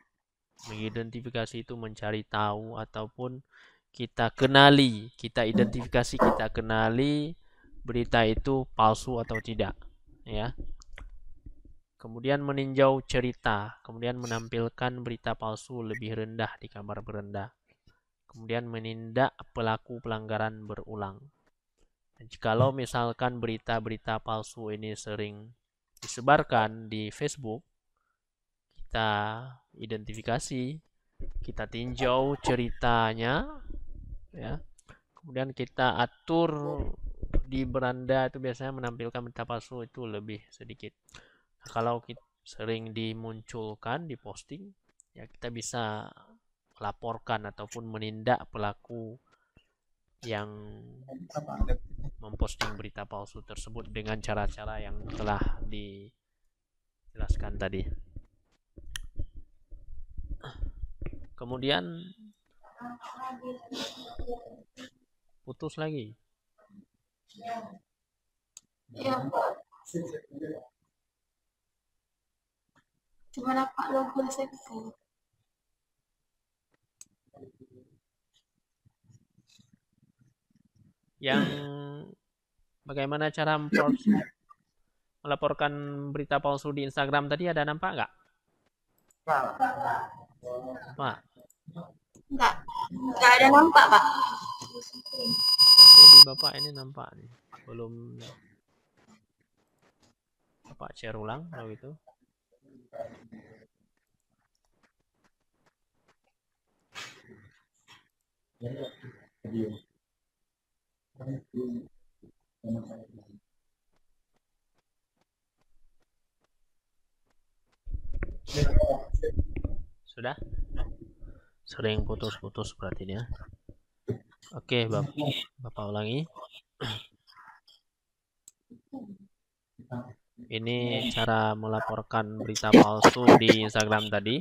Mengidentifikasi itu mencari tahu ataupun kita kenali, kita identifikasi, kita kenali berita itu palsu atau tidak. Ya. Kemudian meninjau cerita, kemudian menampilkan berita palsu lebih rendah di kabar berendah. Kemudian menindak pelaku pelanggaran berulang. Jikalau misalkan berita-berita palsu ini sering disebarkan di Facebook, kita identifikasi, kita tinjau ceritanya, ya. Kemudian kita atur di beranda itu biasanya menampilkan berita palsu itu lebih sedikit. Nah, kalau kita sering dimunculkan, diposting, ya kita bisa laporkan ataupun menindak pelaku yang memposting berita palsu tersebut dengan cara-cara yang telah dijelaskan tadi. Kemudian putus lagi. Iya, Pak. Cuma nampak logo SMC. Yang bagaimana cara melaporkan berita palsu di Instagram tadi ada nampak nggak? Pak. Nggak ada nampak, Pak. Tapi di Bapak ini nampak nih. Belum Bapak share ulang kalau gitu. Sudah? Sering putus-putus berarti ya. Oke, Bapak ulangi. Ini cara melaporkan berita palsu di Instagram tadi.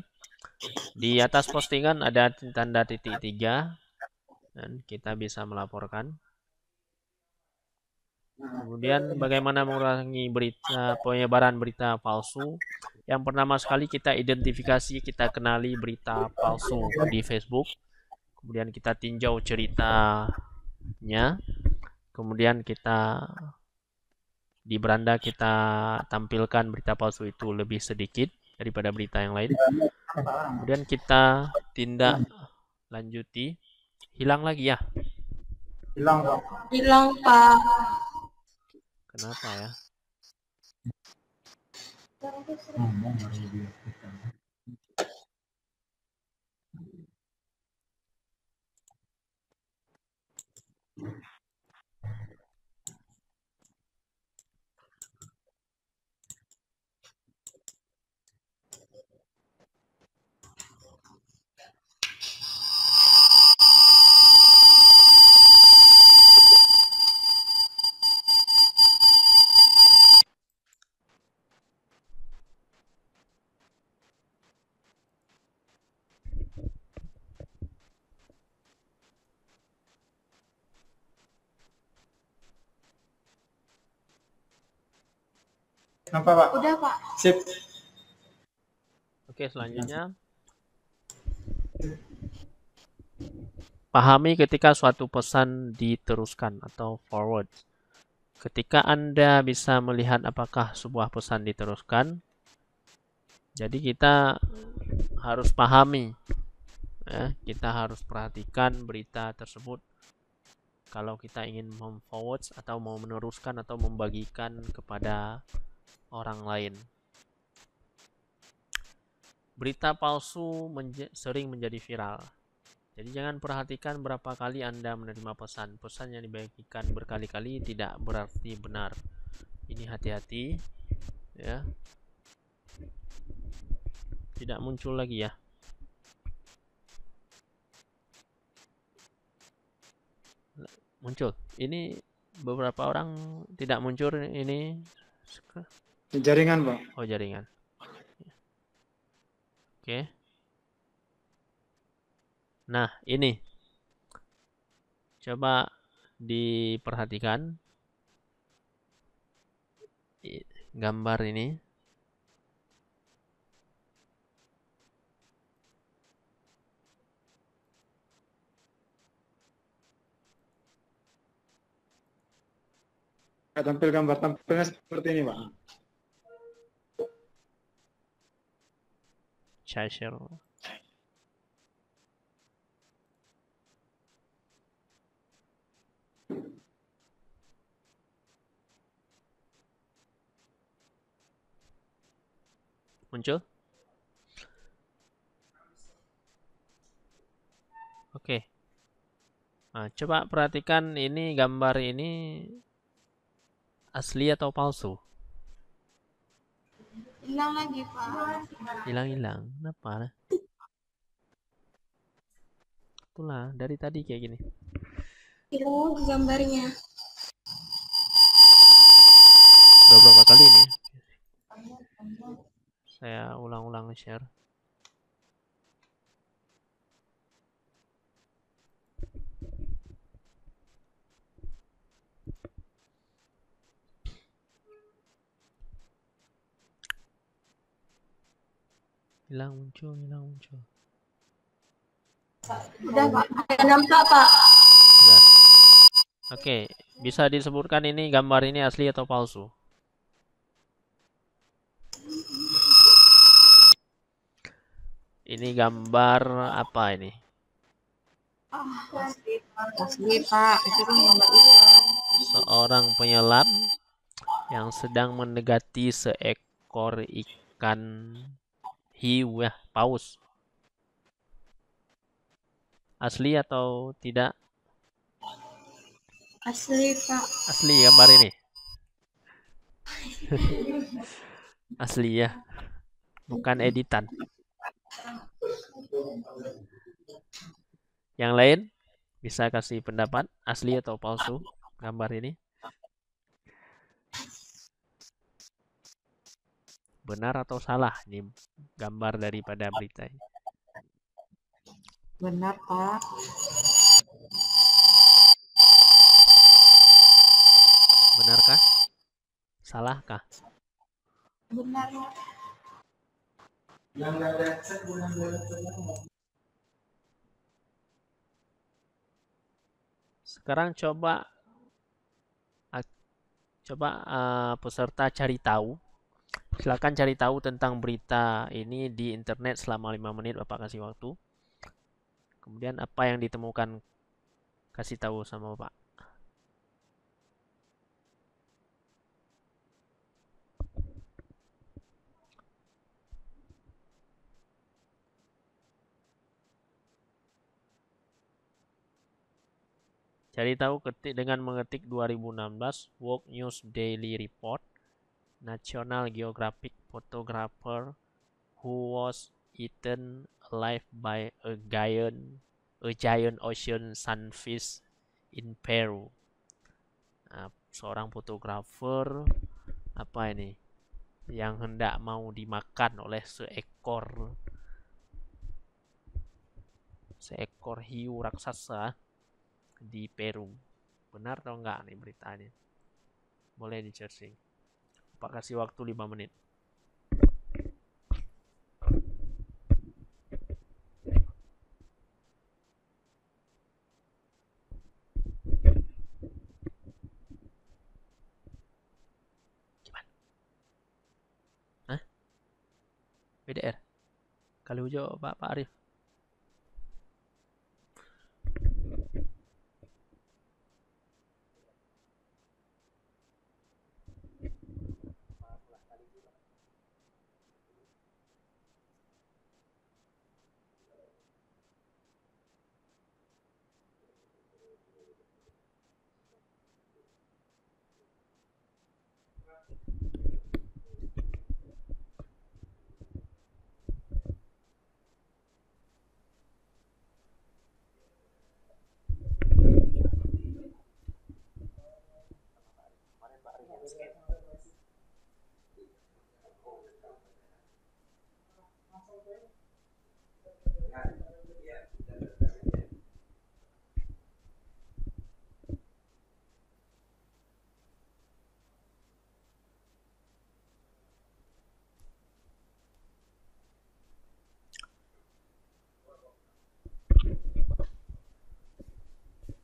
Di atas postingan ada tanda titik 3 dan kita bisa melaporkan. Kemudian bagaimana mengurangi penyebaran berita palsu? Yang pertama sekali kita identifikasi, kita kenali berita palsu di Facebook. Kemudian kita tinjau ceritanya. Kemudian kita di beranda kita tampilkan berita palsu itu lebih sedikit daripada berita yang lain. Kemudian kita tindak lanjuti. Hilang lagi ya? Hilang, Pak. Hilang, Pak. Kenapa ya? Apa, Pak? Udah, Pak. Sip. Oke, selanjutnya. Pahami ketika suatu pesan diteruskan atau forward. Ketika Anda bisa melihat apakah sebuah pesan diteruskan, jadi kita harus pahami, ya, kita harus perhatikan berita tersebut. Kalau kita ingin memforward atau mau meneruskan atau membagikan kepada orang lain. Berita palsu sering menjadi viral. Jadi jangan perhatikan berapa kali Anda menerima pesan. Pesan yang dibagikan berkali-kali tidak berarti benar. Ini hati-hati, ya. Tidak muncul lagi ya. Muncul. Ini beberapa orang tidak muncul ini. Jaringan, Pak. Oh, jaringan. Oke. Nah, ini. Coba diperhatikan. Gambar ini. Tampil gambar tampilnya seperti ini, Pak. Saya share. Muncul? Oke. Nah, coba perhatikan ini gambar ini asli atau palsu? Hilang lagi, Pak. Hilang-hilang. Kenapa? Itulah dari tadi kayak gini. Hilang gambarnya. Udah berapa kali ini? Saya ulang-ulang share. Hilang muncul. Udah, Pak. Ada nampak, Pak. Udah. Oke, bisa disebutkan ini gambar ini asli atau palsu? Ini gambar apa ini? Asli, Pak. Itu kan gambar ikan. Seorang penyelam yang sedang mendekati seekor ikan hiu, ya, paus. Asli atau tidak? Asli, Pak. Asli gambar ini. Asli ya. Bukan editan. Yang lain bisa kasih pendapat asli atau palsu gambar ini? Benar atau salah ini gambar daripada berita ini? Benar, Pak. Benar Salahkah? Benar. Sekarang coba peserta cari tahu. Silakan cari tahu tentang berita ini di internet selama 5 menit, Bapak kasih waktu. Kemudian apa yang ditemukan, kasih tahu sama Bapak. Cari tahu dengan mengetik 2016 World News Daily Report, National Geographic photographer who was eaten alive by a giant ocean sunfish in Peru. Nah, seorang fotografer apa ini yang hendak mau dimakan oleh seekor hiu raksasa di Peru. Benar atau enggak nih beritanya? Boleh di-searching. Pak kasih waktu 5 menit. Gimana? Hah? BDR? Kali ujo Pak Arif.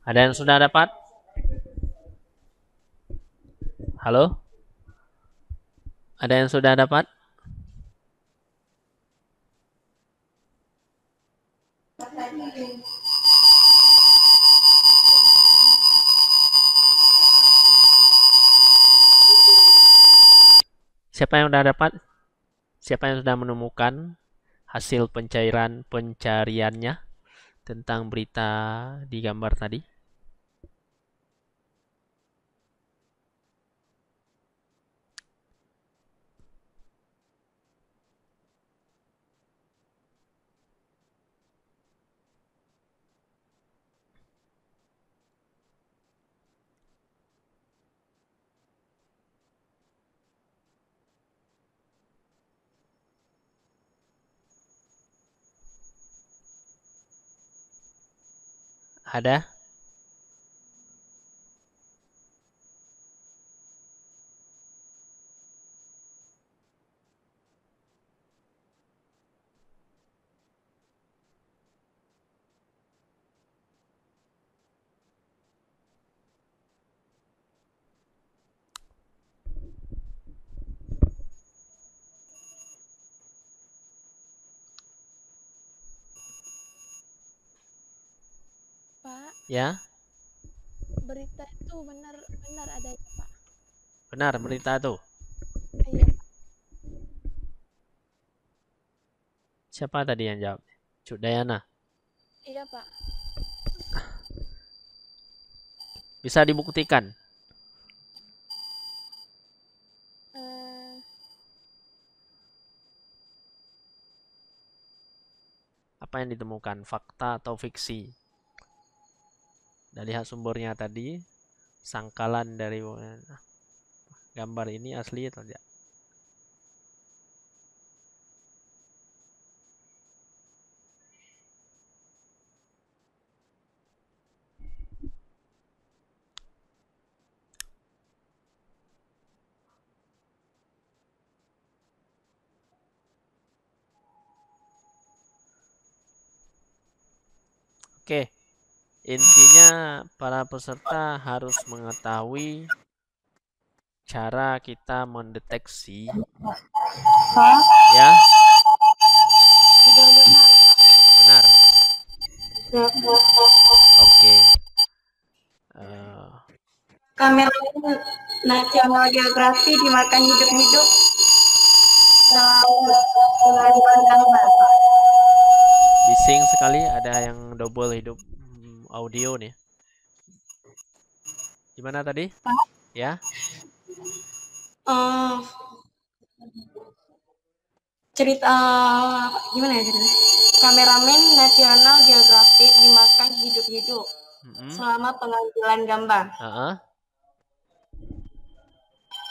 Ada yang sudah dapat? Halo? Ada yang sudah dapat? Siapa yang sudah dapat? Siapa yang sudah menemukan hasil pencariannya tentang berita di gambar tadi? Ada? Pak, Ya? berita itu benar adanya, Pak. Benar berita itu. Iya, Pak. Siapa tadi yang jawab? Cuk Dayana. Iya, Pak. Bisa dibuktikan. Eh, Apa yang ditemukan? Fakta atau fiksi? Dan lihat sumbernya tadi. Sangkalan dari gambar ini asli atau tidak? Oke, intinya para peserta harus mengetahui cara kita mendeteksi, ya, Sudah benar, benar. Pak. Oke. Eh, Kamera National Geographic dimakan hidup-hidup selama pengaduan gambar, Pak. bising sekali, ada yang double hidup audio nih. Gimana tadi? Ya, Eh, cerita gimana ya cerita? Kameramen National Geographic dimakan hidup-hidup mm-mm. selama pengambilan gambar. Uh-uh.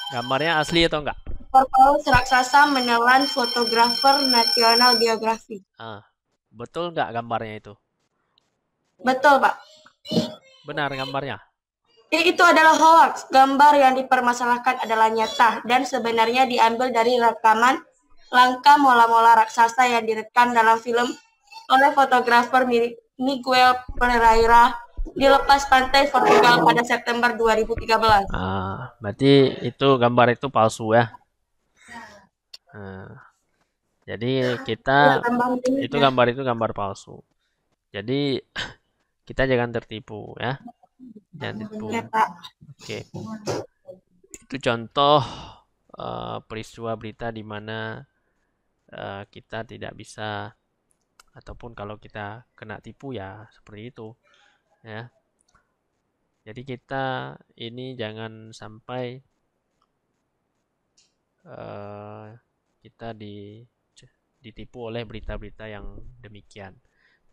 Gambarnya asli atau enggak? Paus raksasa menelan fotografer National Geographic. Betul enggak gambarnya itu? Betul, Pak. Benar gambarnya? Itu adalah hoax. Gambar yang dipermasalahkan adalah nyata dan sebenarnya diambil dari rekaman langkah mola-mola raksasa yang direkam dalam film oleh fotografer Miguel Pereira di lepas pantai Portugal pada September 2013. Berarti itu gambar itu palsu ya. Jadi kita itu gambar palsu. Jadi kita jangan tertipu ya. Jangan tertipu. Ya, Pak. Oke. Itu contoh peristiwa berita di mana kita tidak bisa, ataupun kalau kita kena tipu ya seperti itu ya. Jadi kita ini jangan sampai kita ditipu oleh berita-berita yang demikian,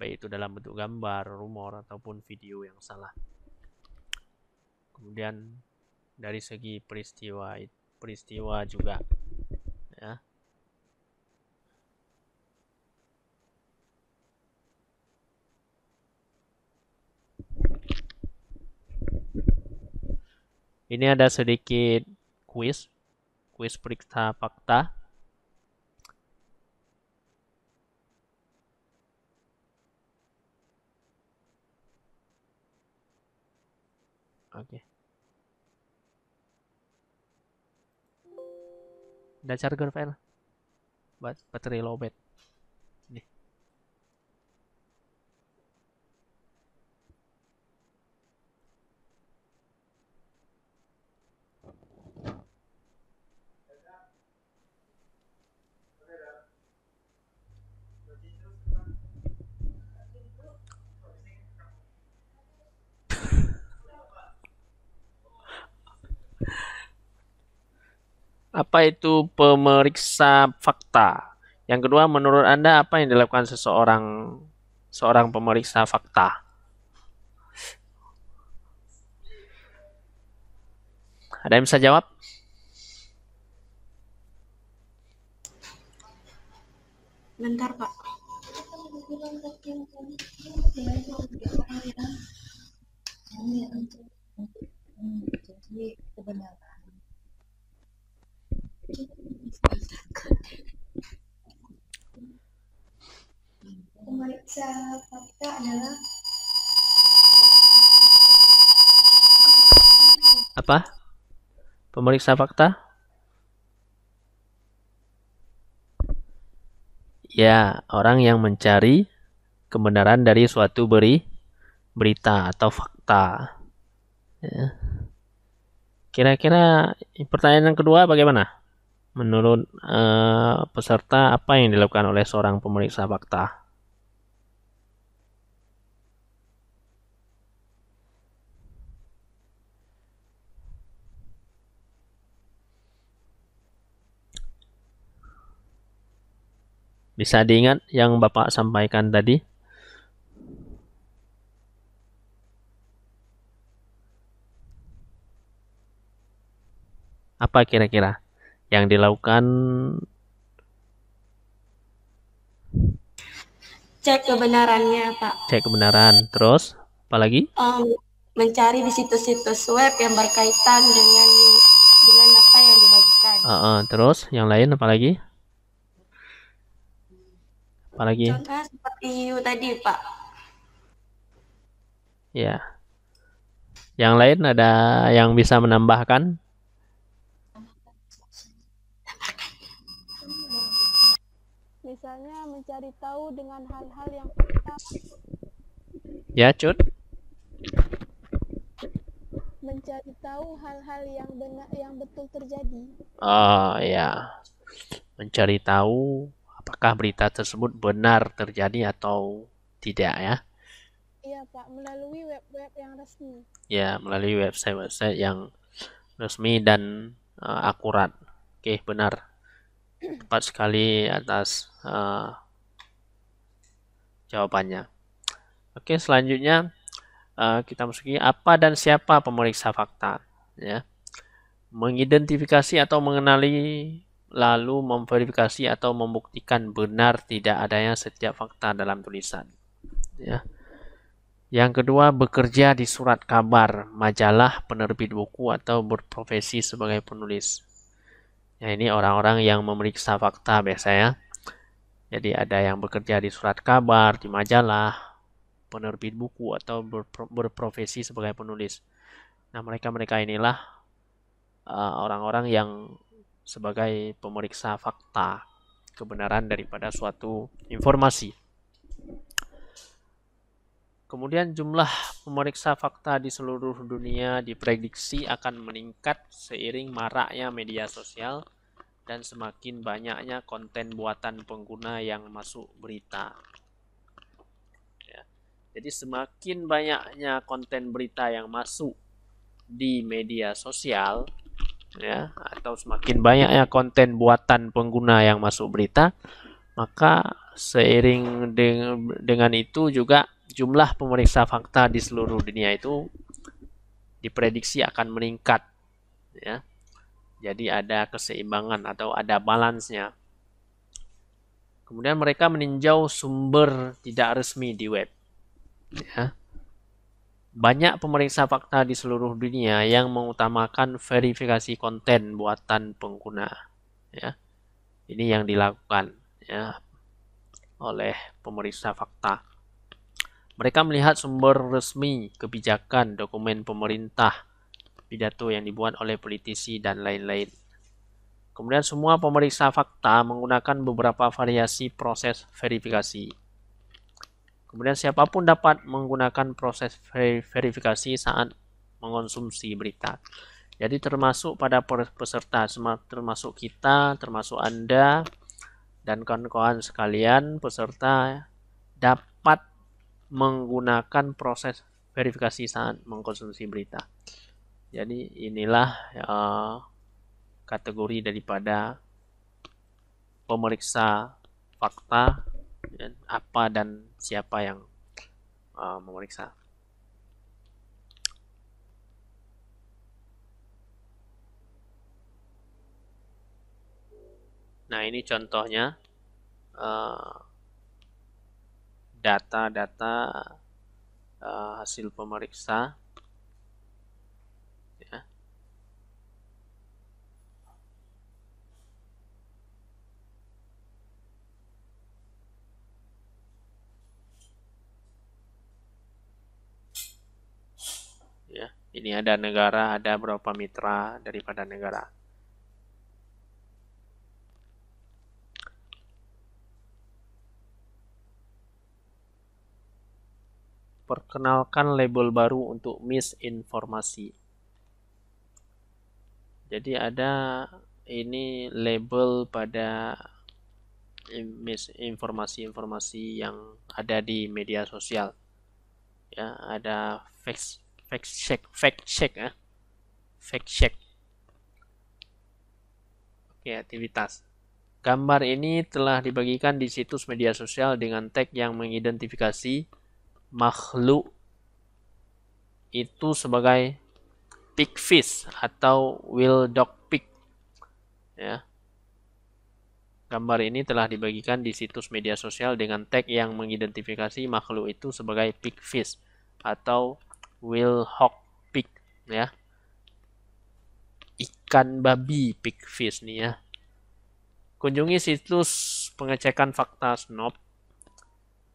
baik itu dalam bentuk gambar, rumor ataupun video yang salah. Kemudian dari segi peristiwa juga ya. Ini ada sedikit kuis periksa fakta. Oke. Ada charger file buat baterai lowbat. Nih. Apa itu pemeriksa fakta? Yang kedua, menurut Anda apa yang dilakukan seorang pemeriksa fakta? Ada yang bisa jawab? Bentar, Pak. Pemeriksa fakta adalah Apa? Pemeriksa fakta? Ya, orang yang mencari kebenaran dari suatu berita atau fakta. Ya. Kira-kira pertanyaan yang kedua bagaimana? Menurut peserta, apa yang dilakukan oleh seorang pemeriksa fakta? Bisa diingat yang Bapak sampaikan tadi? Apa kira-kira yang dilakukan? cek kebenarannya, Pak. Cek kebenaran. Terus, apa lagi? Mencari di situs-situs web yang berkaitan dengan apa yang dibagikan. Terus, yang lain apa lagi? Apa lagi? Contohnya seperti tadi, Pak. Ya. Yang lain ada yang bisa menambahkan? Misalnya mencari tahu dengan hal-hal yang fakta, Ya, Cut. mencari tahu hal-hal yang benar, yang betul terjadi. Oh ya, mencari tahu apakah berita tersebut benar terjadi atau tidak ya. Iya Pak, melalui web-web yang resmi. Ya, melalui website-website yang resmi dan akurat. Oke, benar. Tepat sekali atas jawabannya. Oke, selanjutnya kita masuki apa dan siapa pemeriksa fakta. Ya. Mengidentifikasi atau mengenali, lalu memverifikasi atau membuktikan benar tidak adanya setiap fakta dalam tulisan. Ya. Yang kedua, bekerja di surat kabar, majalah, penerbit buku, atau berprofesi sebagai penulis. Ya, ini orang-orang yang memeriksa fakta biasanya. Jadi ada yang bekerja di surat kabar, di majalah, penerbit buku, atau berprofesi sebagai penulis. Nah, mereka-mereka inilah orang-orang yang sebagai pemeriksa fakta kebenaran daripada suatu informasi. Kemudian jumlah pemeriksa fakta di seluruh dunia diprediksi akan meningkat seiring maraknya media sosial dan semakin banyaknya konten buatan pengguna yang masuk berita. Ya. Jadi semakin banyaknya konten berita yang masuk di media sosial, ya, atau semakin banyaknya konten buatan pengguna yang masuk berita, maka seiring dengan itu juga jumlah pemeriksa fakta di seluruh dunia itu diprediksi akan meningkat, ya. Jadi ada keseimbangan atau ada balansnya. Kemudian mereka meninjau sumber tidak resmi di web. Ya. Banyak pemeriksa fakta di seluruh dunia yang mengutamakan verifikasi konten buatan pengguna. Ya. Ini yang dilakukan, ya, oleh pemeriksa fakta. Mereka melihat sumber resmi, kebijakan, dokumen pemerintah, pidato yang dibuat oleh politisi, dan lain-lain. Kemudian semua pemeriksa fakta menggunakan beberapa variasi proses verifikasi. Kemudian siapapun dapat menggunakan proses verifikasi saat mengonsumsi berita. Jadi termasuk pada peserta, termasuk kita, termasuk Anda, dan kawan-kawan sekalian peserta dapat menggunakan proses verifikasi saat mengkonsumsi berita. Jadi inilah kategori daripada pemeriksa fakta, apa dan siapa yang memeriksa. Nah, ini contohnya data-data hasil pemeriksa, ya. Ya, ini ada negara, ada berapa mitra daripada negara. Perkenalkan label baru untuk misinformasi. Jadi ada ini label pada misinformasi-informasi yang ada di media sosial. Ya, ada fact check ya. Fact check. Oke, aktivitas. Gambar ini telah dibagikan di situs media sosial dengan tag yang mengidentifikasi makhluk itu sebagai pigfish atau wild dog pig. Ya. Gambar ini telah dibagikan di situs media sosial dengan tag yang mengidentifikasi makhluk itu sebagai pigfish atau wild hog pig, ya. Ikan babi pigfish nih ya. Kunjungi situs pengecekan fakta SNOP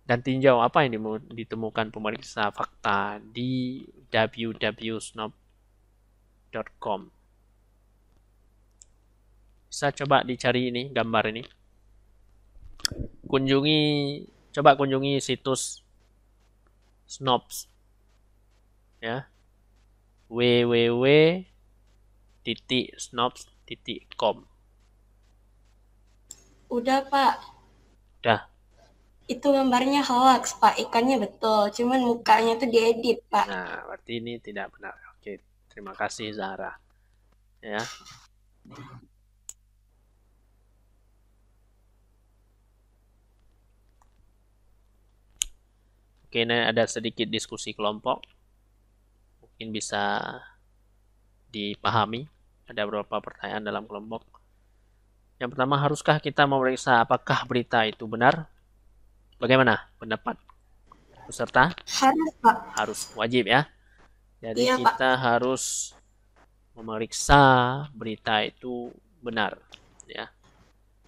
Dan tinjau apa yang ditemukan pemeriksa fakta di www.snob.com. Bisa coba dicari ini gambar ini. Coba kunjungi situs Snopes ya, www.snopes.com. Udah, Pak. Udah. Itu gambarnya hoax, Pak. Ikannya betul, cuman mukanya tuh diedit, Pak. Nah, berarti ini tidak benar. Oke, terima kasih Zahra. Ya. Oke, ini ada sedikit diskusi kelompok. Mungkin bisa dipahami. Ada beberapa pertanyaan dalam kelompok. Yang pertama, haruskah kita memeriksa apakah berita itu benar? Bagaimana pendapat peserta? Harus, Pak. Harus, wajib ya. Jadi Iya, Pak. kita harus memeriksa berita itu benar ya.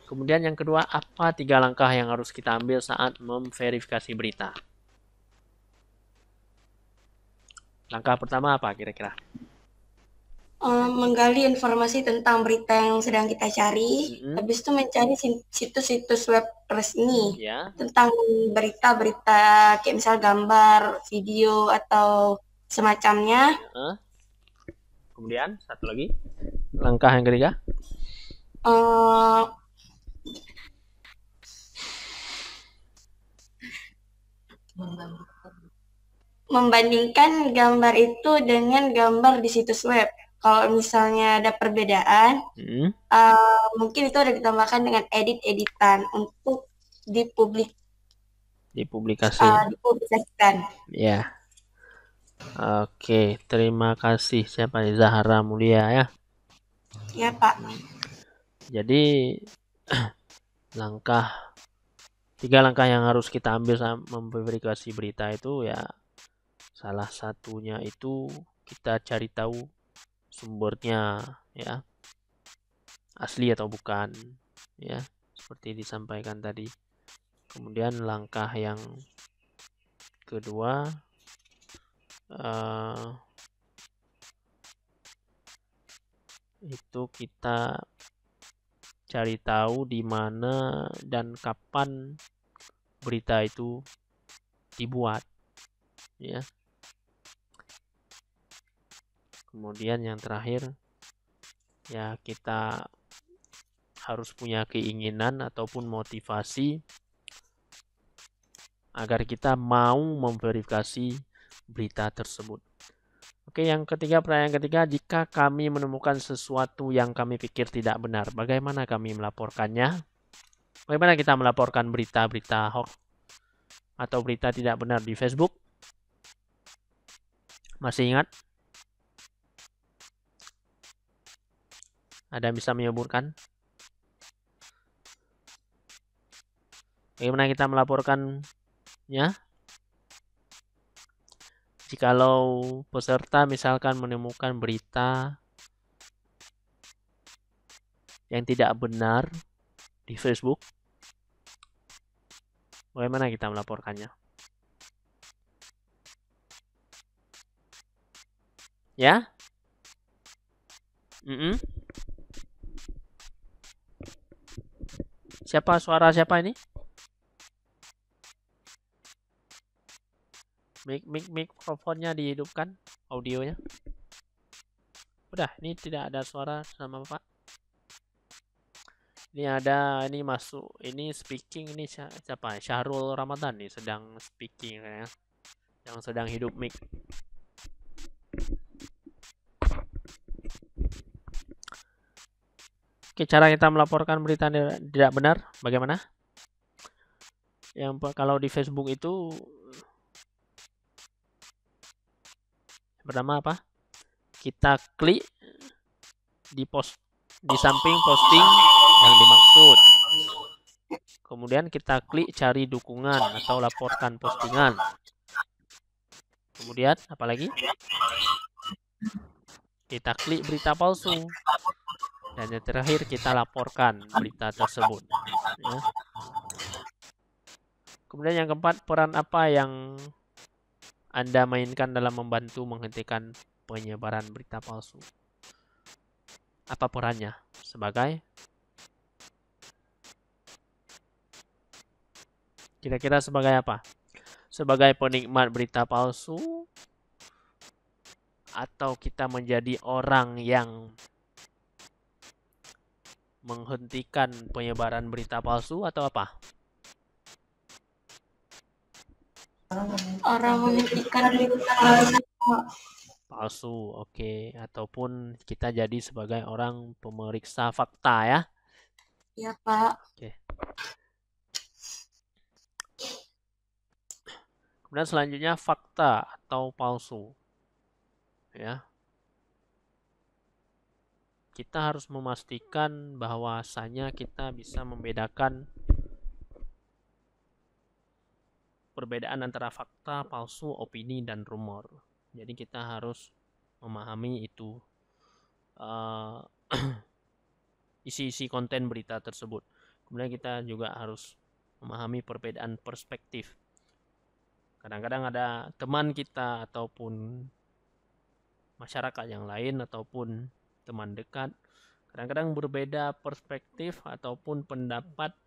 Kemudian yang kedua, apa 3 langkah yang harus kita ambil saat memverifikasi berita? Langkah pertama apa kira-kira? Menggali informasi tentang berita yang sedang kita cari. Habis itu mencari situs-situs web resmi Ya. tentang berita-berita kayak misal gambar, video, atau semacamnya. Kemudian satu lagi, langkah yang ketiga. Membandingkan gambar itu dengan gambar di situs web. Kalau misalnya ada perbedaan, mungkin itu ada ditambahkan dengan edit-editan untuk dipublikasikan. Ya. Oke, terima kasih. Siapa nih? Zahra Mulia ya? Ya, Pak. Jadi 3 langkah yang harus kita ambil saat memverifikasi berita itu ya, salah satunya itu kita cari tahu sumbernya ya, asli atau bukan ya, seperti disampaikan tadi. Kemudian langkah yang kedua, itu kita cari tahu di mana dan kapan berita itu dibuat ya. Kemudian yang terakhir ya, kita harus punya keinginan ataupun motivasi agar kita mau memverifikasi berita tersebut. Oke, yang ketiga, pertanyaan ketiga, jika kami menemukan sesuatu yang kami pikir tidak benar, bagaimana kami melaporkannya? Bagaimana kita melaporkan berita-berita hoax atau berita tidak benar di Facebook? Masih ingat? Ada yang bisa menyebutkan? Bagaimana kita melaporkannya? Jikalau peserta misalkan menemukan berita yang tidak benar di Facebook, bagaimana kita melaporkannya? Ya? Suara siapa ini? Mikrofonnya dihidupkan, audionya. Udah, ini tidak ada suara sama Pak. Ini masuk, ini speaking, ini siapa? Syahrul Ramadan nih sedang speaking ya. Yang sedang hidup mic. Oke, cara kita melaporkan berita tidak benar bagaimana? Yang kalau di Facebook itu pertama apa? Kita klik di samping posting yang dimaksud. Kemudian kita klik cari dukungan atau laporkan postingan. Kemudian apalagi? Kita klik berita palsu. Dan yang terakhir kita laporkan berita tersebut. Ya. Kemudian yang keempat, peran apa yang Anda mainkan dalam membantu menghentikan penyebaran berita palsu? Apa perannya? Kira-kira sebagai apa? Sebagai penikmat berita palsu? Atau kita menjadi orang yang menghentikan penyebaran berita palsu atau apa? Orang menghentikan berita Palsu, oke. Ataupun kita jadi sebagai orang pemeriksa fakta ya. ya, Pak. Oke. Kemudian selanjutnya fakta atau palsu. Ya. Kita harus memastikan bahwasanya kita bisa membedakan perbedaan antara fakta, palsu, opini, dan rumor. Jadi kita harus memahami itu isi-isi konten berita tersebut. Kemudian kita juga harus memahami perbedaan perspektif. Kadang-kadang ada teman kita ataupun masyarakat yang lain ataupun teman dekat, kadang-kadang berbeda perspektif ataupun pendapat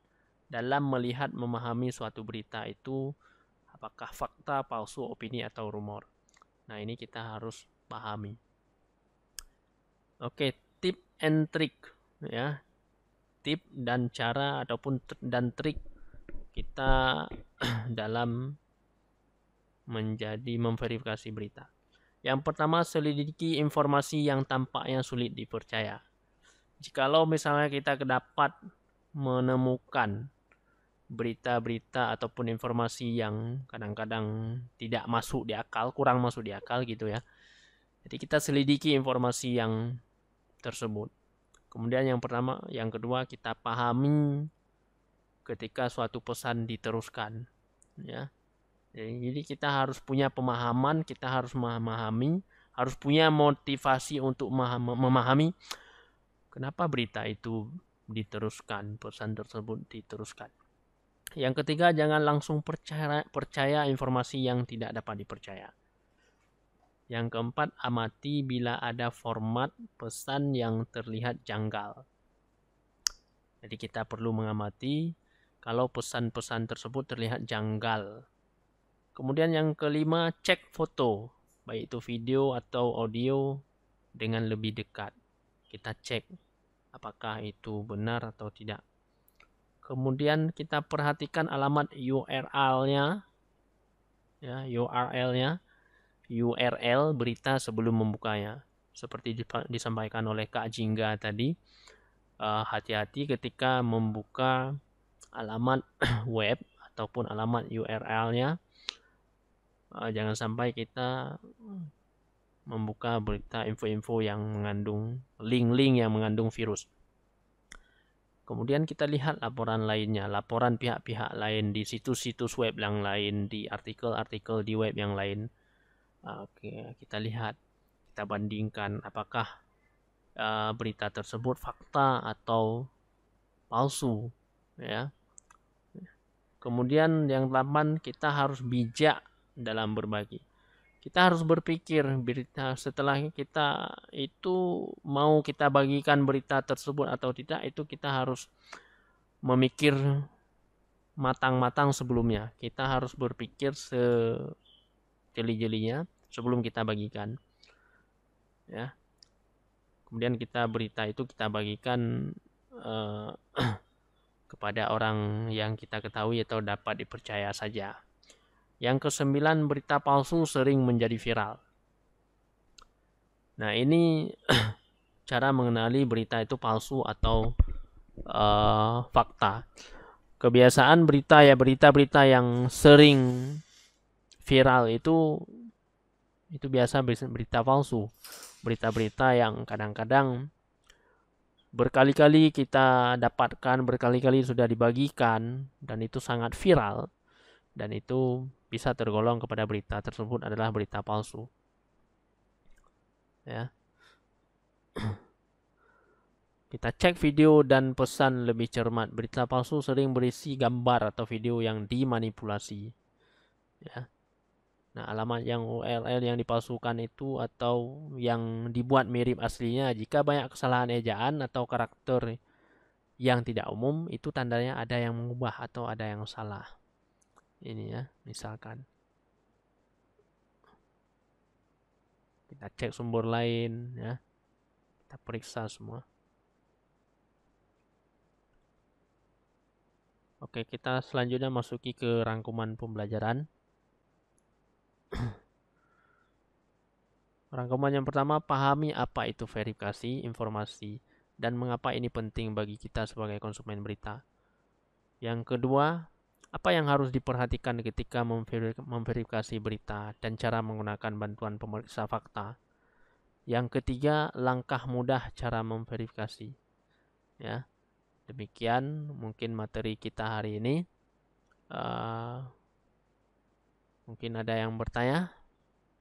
dalam melihat memahami suatu berita itu, apakah fakta, palsu, opini, atau rumor. Nah, ini kita harus pahami. Oke, tip and trick ya. Tip dan cara ataupun dan trik kita dalam menjadi memverifikasi berita. Yang pertama, selidiki informasi yang tampaknya sulit dipercaya. Jikalau misalnya kita dapat menemukan berita-berita ataupun informasi yang kadang-kadang tidak masuk di akal, kurang masuk di akal gitu ya. Jadi kita selidiki informasi yang tersebut. Kemudian yang kedua kita pahami ketika suatu pesan diteruskan ya. Jadi kita harus punya pemahaman, kita harus memahami, harus punya motivasi untuk memahami kenapa berita itu diteruskan, pesan tersebut diteruskan. Yang ketiga, jangan langsung percaya informasi yang tidak dapat dipercaya. Yang keempat, amati bila ada format pesan yang terlihat janggal. Jadi kita perlu mengamati kalau pesan-pesan tersebut terlihat janggal. Kemudian yang kelima, cek foto, baik itu video atau audio dengan lebih dekat. Kita cek apakah itu benar atau tidak. Kemudian kita perhatikan alamat URL-nya, ya, URL berita sebelum membukanya. Seperti disampaikan oleh Kak Jingga tadi, hati-hati ketika membuka alamat web ataupun alamat URL-nya. Jangan sampai kita membuka berita info-info yang mengandung link-link yang mengandung virus. Kemudian kita lihat laporan lainnya, laporan pihak-pihak lain di situs-situs web yang lain, di artikel-artikel di web yang lain. Oke, kita lihat, kita bandingkan apakah berita tersebut fakta atau palsu, ya. Kemudian yang 8, kita harus bijak dalam berbagi. Kita harus berpikir berita setelah kita itu mau kita bagikan berita tersebut atau tidak, itu kita harus memikir matang-matang sebelumnya. Kita harus berpikir sejeli-jelinya sebelum kita bagikan. Ya. Kemudian berita itu kita bagikan kepada orang yang kita ketahui atau dapat dipercaya saja. Yang ke-9, berita palsu sering menjadi viral. Nah, ini cara mengenali berita itu palsu atau fakta. Kebiasaan berita-berita yang sering viral itu biasa berita palsu. Berita-berita yang kadang-kadang berkali-kali kita dapatkan, berkali-kali sudah dibagikan, dan itu sangat viral. Dan itu bisa tergolong kepada berita tersebut adalah berita palsu. Ya. Kita cek video dan pesan lebih cermat. Berita palsu sering berisi gambar atau video yang dimanipulasi. Ya. Nah, alamat yang URL yang dipalsukan itu atau yang dibuat mirip aslinya, jika banyak kesalahan ejaan atau karakter yang tidak umum, itu tandanya ada yang mengubah atau ada yang salah. Ini ya, misalkan. Kita cek sumber lain ya. Kita periksa semua. Oke, kita selanjutnya masuki ke rangkuman pembelajaran. Rangkuman yang pertama, pahami apa itu verifikasi informasi dan mengapa ini penting bagi kita sebagai konsumen berita. Yang kedua, apa yang harus diperhatikan ketika memverifikasi berita dan cara menggunakan bantuan pemeriksa fakta. Yang ketiga, langkah mudah cara memverifikasi. Ya. Demikian mungkin materi kita hari ini. Mungkin ada yang bertanya,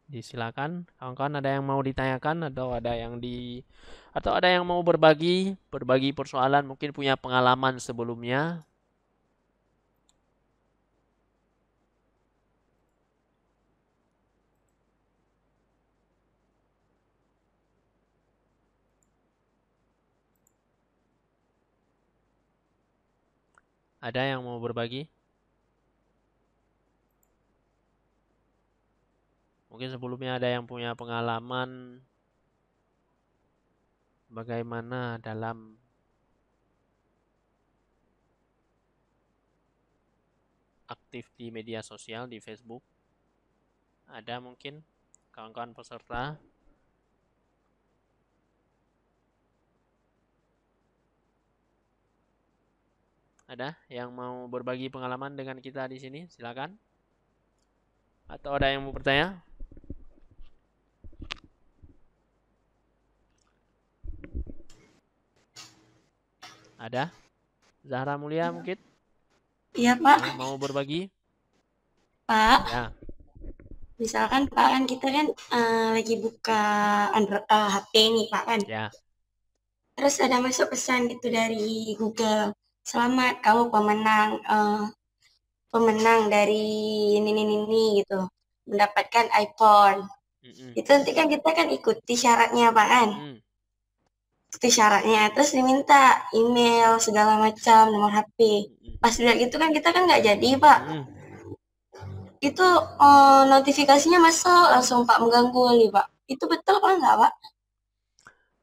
disilakan. Kawan-kawan ada yang mau ditanyakan atau ada yang mau berbagi persoalan, mungkin punya pengalaman sebelumnya. Ada yang mau berbagi? Mungkin sebelumnya ada yang punya pengalaman bagaimana dalam aktif di media sosial, di Facebook. Ada mungkin kawan-kawan peserta. Ada yang mau berbagi pengalaman dengan kita di sini? Silakan. Atau ada yang mau bertanya? Ada? Zahra Mulia mungkin? Iya, Pak. Mau berbagi? Pak, Ya. misalkan Pak kan kita kan lagi buka HP nih Pak kan. Ya. Terus ada masuk pesan gitu dari Google. Selamat, kamu pemenang dari ini gitu. Mendapatkan iPhone. Itu nanti kan kita kan ikuti syaratnya Pak kan. Ikuti syaratnya. Terus diminta email segala macam, nomor HP. Pas lihat gitu kan kita kan nggak jadi Pak. Itu notifikasinya masuk langsung Pak mengganggu nih Pak. Itu betul Pak nggak Pak?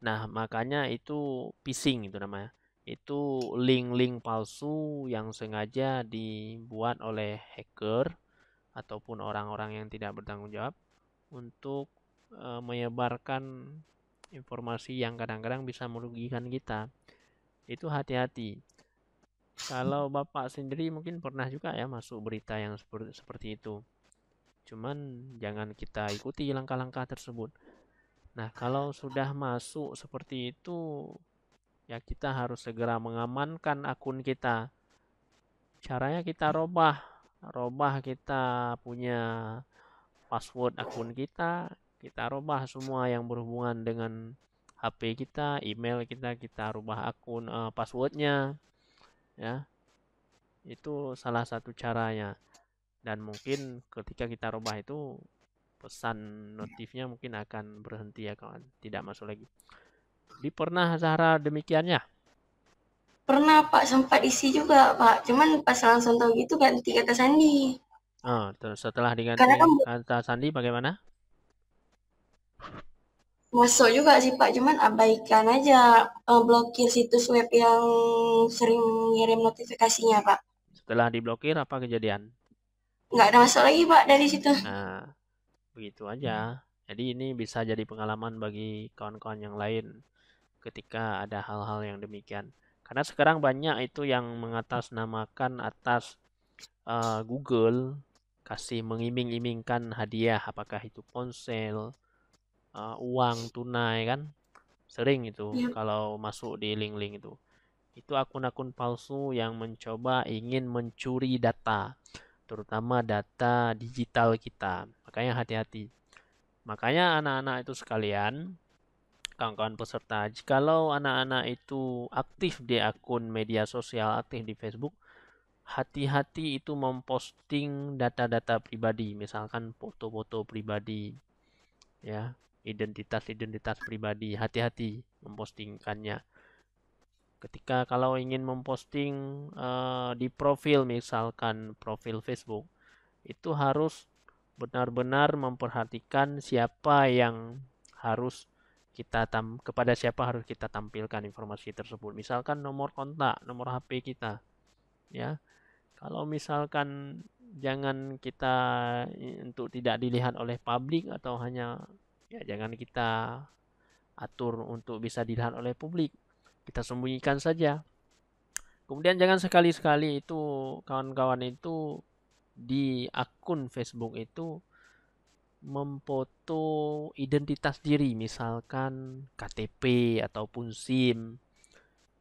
Nah, makanya itu phishing itu namanya. Itu link-link palsu yang sengaja dibuat oleh hacker ataupun orang-orang yang tidak bertanggung jawab untuk menyebarkan informasi yang kadang-kadang bisa merugikan kita. Itu hati-hati. Kalau Bapak sendiri mungkin pernah juga ya masuk berita yang seperti itu. Cuman jangan kita ikuti langkah-langkah tersebut. Nah, kalau sudah masuk seperti itu, ya kita harus segera mengamankan akun kita. Caranya kita robah kita punya password akun kita robah semua yang berhubungan dengan HP kita, email kita rubah akun passwordnya, ya. Itu salah satu caranya. Dan mungkin ketika kita robah itu pesan notifnya mungkin akan berhenti ya kawan, tidak masuk lagi. Pernah Zahra demikiannya? Pernah Pak, sempat isi juga Pak. Cuman pas langsung tahu gitu ganti kata sandi. Terus setelah diganti kata sandi bagaimana? Masuk juga sih Pak, cuman abaikan aja, blokir situs web yang sering ngirim notifikasinya Pak. Setelah diblokir apa kejadian? Nggak ada masuk lagi Pak dari situ. Nah, begitu aja. Jadi ini bisa jadi pengalaman bagi kawan-kawan yang lain ketika ada hal-hal yang demikian. Karena sekarang banyak itu yang mengatasnamakan atas Google, kasih mengiming-imingkan hadiah, apakah itu ponsel, uang tunai kan. Sering itu kalau masuk di link-link itu. Itu akun-akun palsu yang mencoba ingin mencuri data, terutama data digital kita. Makanya hati-hati. Makanya anak-anak itu sekalian, kawan-kawan peserta, jikalau anak-anak itu aktif di akun media sosial, aktif di Facebook, hati-hati itu memposting data-data pribadi, misalkan foto-foto pribadi, ya, identitas pribadi, hati-hati mempostingkannya. Ketika kalau ingin memposting di profil, misalkan profil Facebook, itu harus benar-benar memperhatikan siapa yang harus kepada siapa harus kita tampilkan informasi tersebut. Misalkan nomor kontak, nomor HP kita, ya. Kalau misalkan jangan kita untuk tidak dilihat oleh publik atau hanya ya jangan kita atur untuk bisa dilihat oleh publik. Kita sembunyikan saja. Kemudian jangan sekali-sekali itu kawan-kawan itu di akun Facebook itu memfoto identitas diri, misalkan KTP ataupun SIM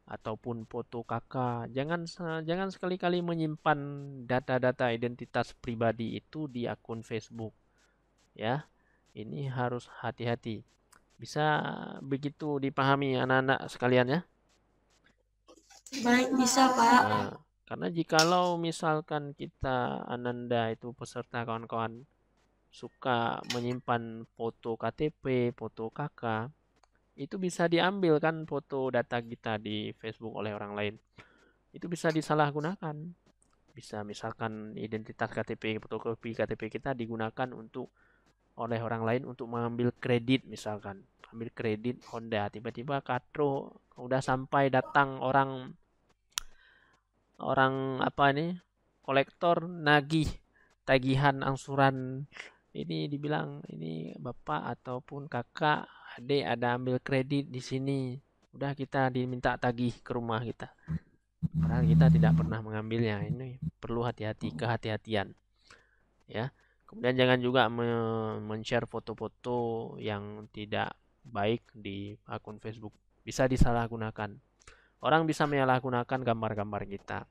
ataupun foto kakak. Jangan sekali-kali menyimpan data-data identitas pribadi itu di akun Facebook, ya. Ini harus hati-hati. Bisa begitu dipahami anak-anak sekalian, ya. Baik, bisa Pak. Nah, karena jikalau misalkan kita Ananda itu peserta kawan-kawan suka menyimpan foto KTP, foto kakak, itu bisa diambil kan foto data kita di Facebook oleh orang lain. Itu bisa disalahgunakan. Bisa misalkan identitas KTP, fotokopi KTP kita digunakan oleh orang lain untuk mengambil kredit, misalkan. Ambil kredit Honda, tiba-tiba katro udah sampai datang orang kolektor nagih tagihan angsuran. Ini dibilang ini bapak ataupun kakak, adik ada ambil kredit di sini. Udah kita diminta tagih ke rumah kita. Padahal kita tidak pernah mengambilnya. Ini perlu kehati-hatian. Ya. Kemudian jangan juga men-share foto-foto yang tidak baik di akun Facebook. Bisa disalahgunakan. Orang bisa menyalahgunakan gambar-gambar kita.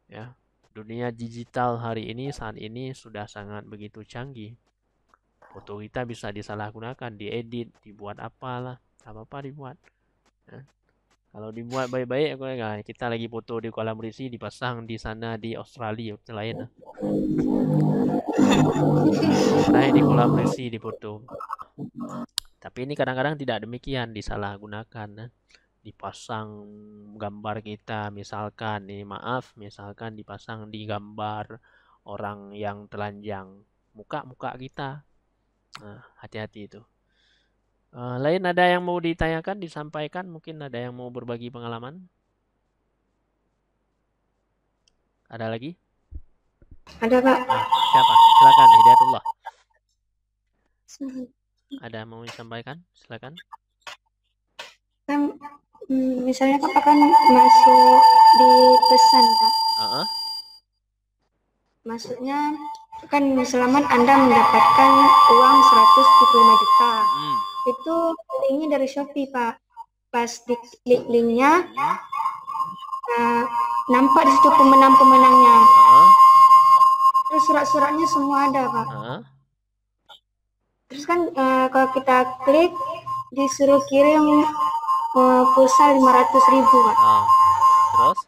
Ya. Dunia digital saat ini sudah sangat begitu canggih. Foto kita bisa disalahgunakan, diedit, dibuat apa dibuat. Ya. Kalau dibuat baik-baik, kita lagi foto di kolam berisi, dipasang di sana di Australia, lain. Nah, di kolam berisi di foto. Tapi ini kadang-kadang tidak demikian, disalahgunakan. Dipasang gambar kita, misalkan dipasang di gambar orang yang telanjang, muka kita. Nah, hati-hati itu. Lain ada yang mau ditanyakan, disampaikan, mungkin ada yang mau berbagi pengalaman? Ada lagi? Ada Pak. Siapa? Silakan, Hidayatullah. Ada mau disampaikan? Silakan. Kan misalnya Kakak kan masuk di pesan Pak. Maksudnya kan selamat Anda mendapatkan uang 175 juta. Itu linknya dari Shopee Pak. Pas diklik linknya, nampak di situ pemenang-pemenangnya. Terus surat-suratnya semua ada Pak. Terus kan kalau kita klik disuruh kirim pulsa 500.000 Pak. Terus?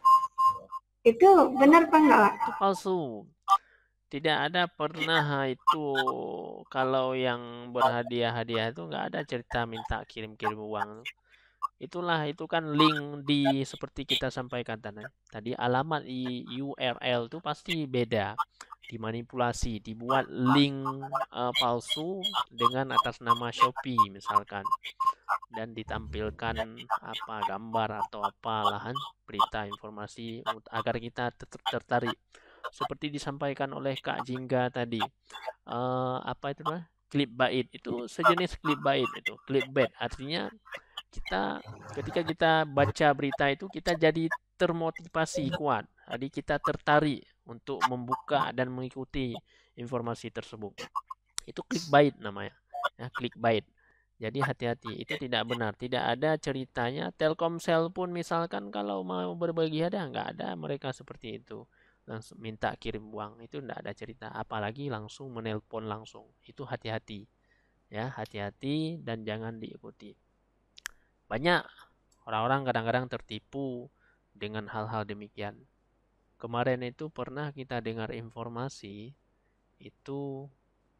Itu benar Pak enggak Pak? Itu palsu. Tidak ada pernah itu, kalau yang berhadiah-hadiah itu nggak ada cerita minta kirim-kirim uang. Itu kan link seperti kita sampaikan tadi, alamat URL itu pasti beda, dimanipulasi, dibuat link palsu dengan atas nama Shopee misalkan, dan ditampilkan gambar atau berita informasi agar kita tetap tertarik. Seperti disampaikan oleh Kak Jingga tadi, clickbait itu sejenis clickbait itu. Clickbait artinya ketika kita baca berita itu kita jadi termotivasi kuat, jadi kita tertarik untuk membuka dan mengikuti informasi tersebut. Itu clickbait namanya, ya, clickbait. Jadi hati-hati, itu tidak benar, tidak ada ceritanya. Telkomsel pun misalkan kalau mau berbagi hadiah, nggak ada mereka seperti itu. Langsung minta kirim uang, itu tidak ada cerita, apalagi langsung menelpon langsung. Itu hati-hati, ya, hati-hati dan jangan diikuti. Banyak orang-orang kadang-kadang tertipu dengan hal-hal demikian. Kemarin itu pernah kita dengar informasi itu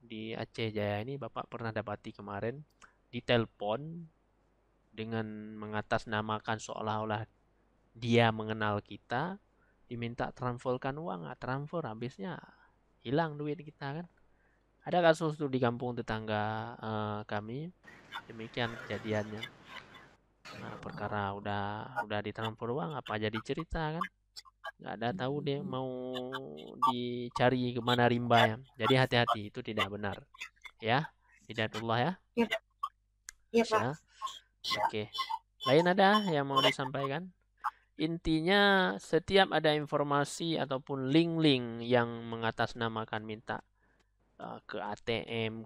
di Aceh Jaya ini, Bapak pernah dapati kemarin, ditelepon dengan mengatasnamakan seolah-olah dia mengenal kita, diminta transferkan uang, nggak transfer, habisnya hilang duit kita kan. Ada kasus tuh di kampung tetangga kami, demikian kejadiannya. Nah, perkara udah ditransfer uang, apa jadi cerita kan? Nggak ada tahu deh mau dicari kemana rimbanya. Jadi hati-hati, itu tidak benar. Ya, Hidayatullah ya. Iya, Pak. Iya, Pak. Ya, oke. Lain ada yang mau disampaikan? Intinya setiap ada informasi ataupun link-link yang mengatasnamakan minta ke ATM,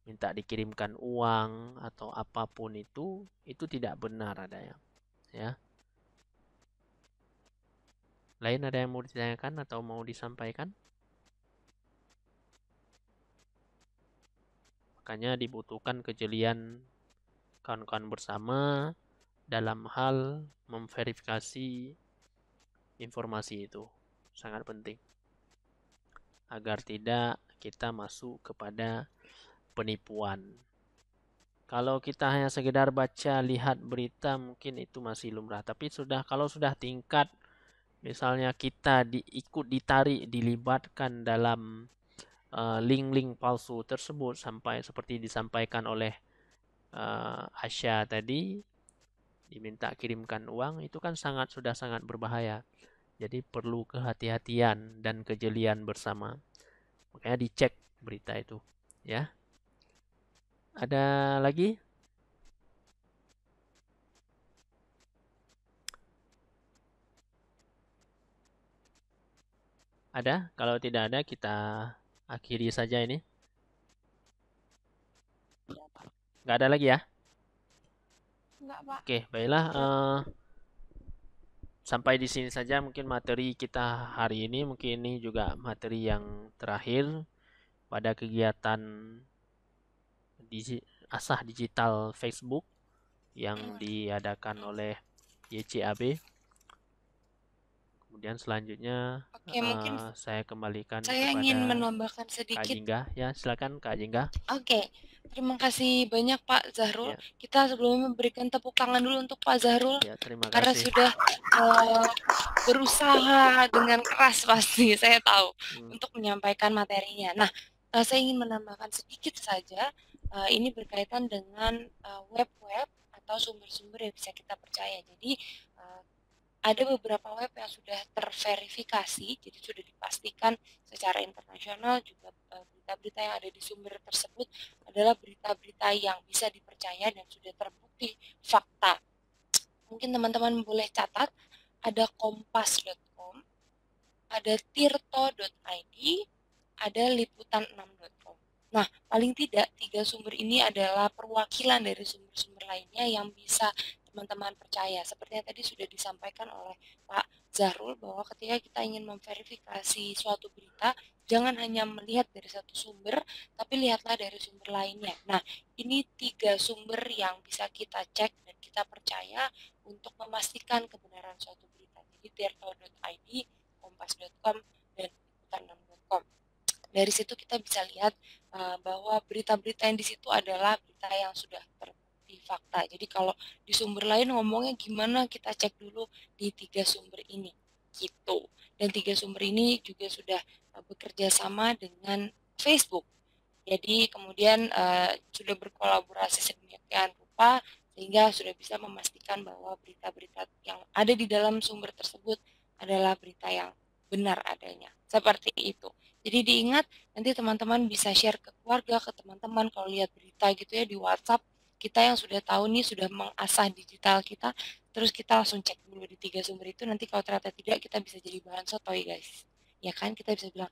minta dikirimkan uang atau apapun itu tidak benar adanya. Ya. Lain ada yang mau ditanyakan atau mau disampaikan? Makanya dibutuhkan kejelian kawan-kawan bersama dalam hal memverifikasi informasi itu. Sangat penting. Agar tidak kita masuk kepada penipuan. Kalau kita hanya sekedar baca, lihat berita, mungkin itu masih lumrah. Tapi kalau sudah tingkat, misalnya kita ikut ditarik, dilibatkan dalam link-link palsu tersebut, sampai seperti disampaikan oleh Asya tadi, diminta kirimkan uang, itu kan sudah sangat berbahaya. Jadi perlu kehati-hatian dan kejelian bersama. Makanya dicek berita itu, ya. Ada lagi? Ada? Kalau tidak ada, kita akhiri saja ini. Nggak ada lagi ya? Enggak, Pak. Oke, baiklah. Sampai di sini saja mungkin materi kita hari ini. Mungkin ini juga materi yang terakhir pada kegiatan Asah Digital Facebook yang diadakan oleh YCAB. Kemudian selanjutnya Oke, mungkin saya kembalikan saya kepada ingin menambahkan Kak sedikit. Jingga. Ya, silakan Kak Jingga. Oke, terima kasih banyak Pak Zahrul. Ya. Kita sebelumnya memberikan tepuk tangan dulu untuk Pak Zahrul Ya, terima karena kasih. sudah berusaha dengan keras pasti, saya tahu, untuk menyampaikan materinya. Nah, saya ingin menambahkan sedikit saja, ini berkaitan dengan web-web atau sumber-sumber yang bisa kita percaya. Jadi, ada beberapa web yang sudah terverifikasi, jadi sudah dipastikan secara internasional juga berita-berita yang ada di sumber tersebut adalah berita-berita yang bisa dipercaya dan sudah terbukti fakta. Mungkin teman-teman boleh catat, ada kompas.com, ada tirto.id, ada liputan6.com. Nah, paling tidak 3 sumber ini adalah perwakilan dari sumber-sumber lainnya yang bisa teman-teman percaya. Seperti yang tadi sudah disampaikan oleh Pak Zahrul bahwa ketika kita ingin memverifikasi suatu berita, jangan hanya melihat dari satu sumber, tapi lihatlah dari sumber lainnya. Nah, ini 3 sumber yang bisa kita cek dan kita percaya untuk memastikan kebenaran suatu berita. Jadi tirto.id, kompas.com, dan liputan6.com. Dari situ kita bisa lihat bahwa berita-berita yang di situ adalah berita yang sudah terbukti fakta. Jadi kalau di sumber lain ngomongnya gimana, kita cek dulu di 3 sumber ini, gitu. Dan 3 sumber ini juga sudah bekerja sama dengan Facebook. Jadi kemudian sudah berkolaborasi sedemikian rupa sehingga sudah bisa memastikan bahwa berita-berita yang ada di dalam sumber tersebut adalah berita yang benar adanya. Seperti itu. Jadi diingat, nanti teman-teman bisa share ke keluarga, ke teman-teman kalau lihat berita gitu ya di WhatsApp. Kita yang sudah tahu nih, sudah mengasah digital kita, terus kita langsung cek dulu di 3 sumber itu. Nanti kalau ternyata tidak, kita bisa jadi bahan sotoy guys. Ya kan, kita bisa bilang,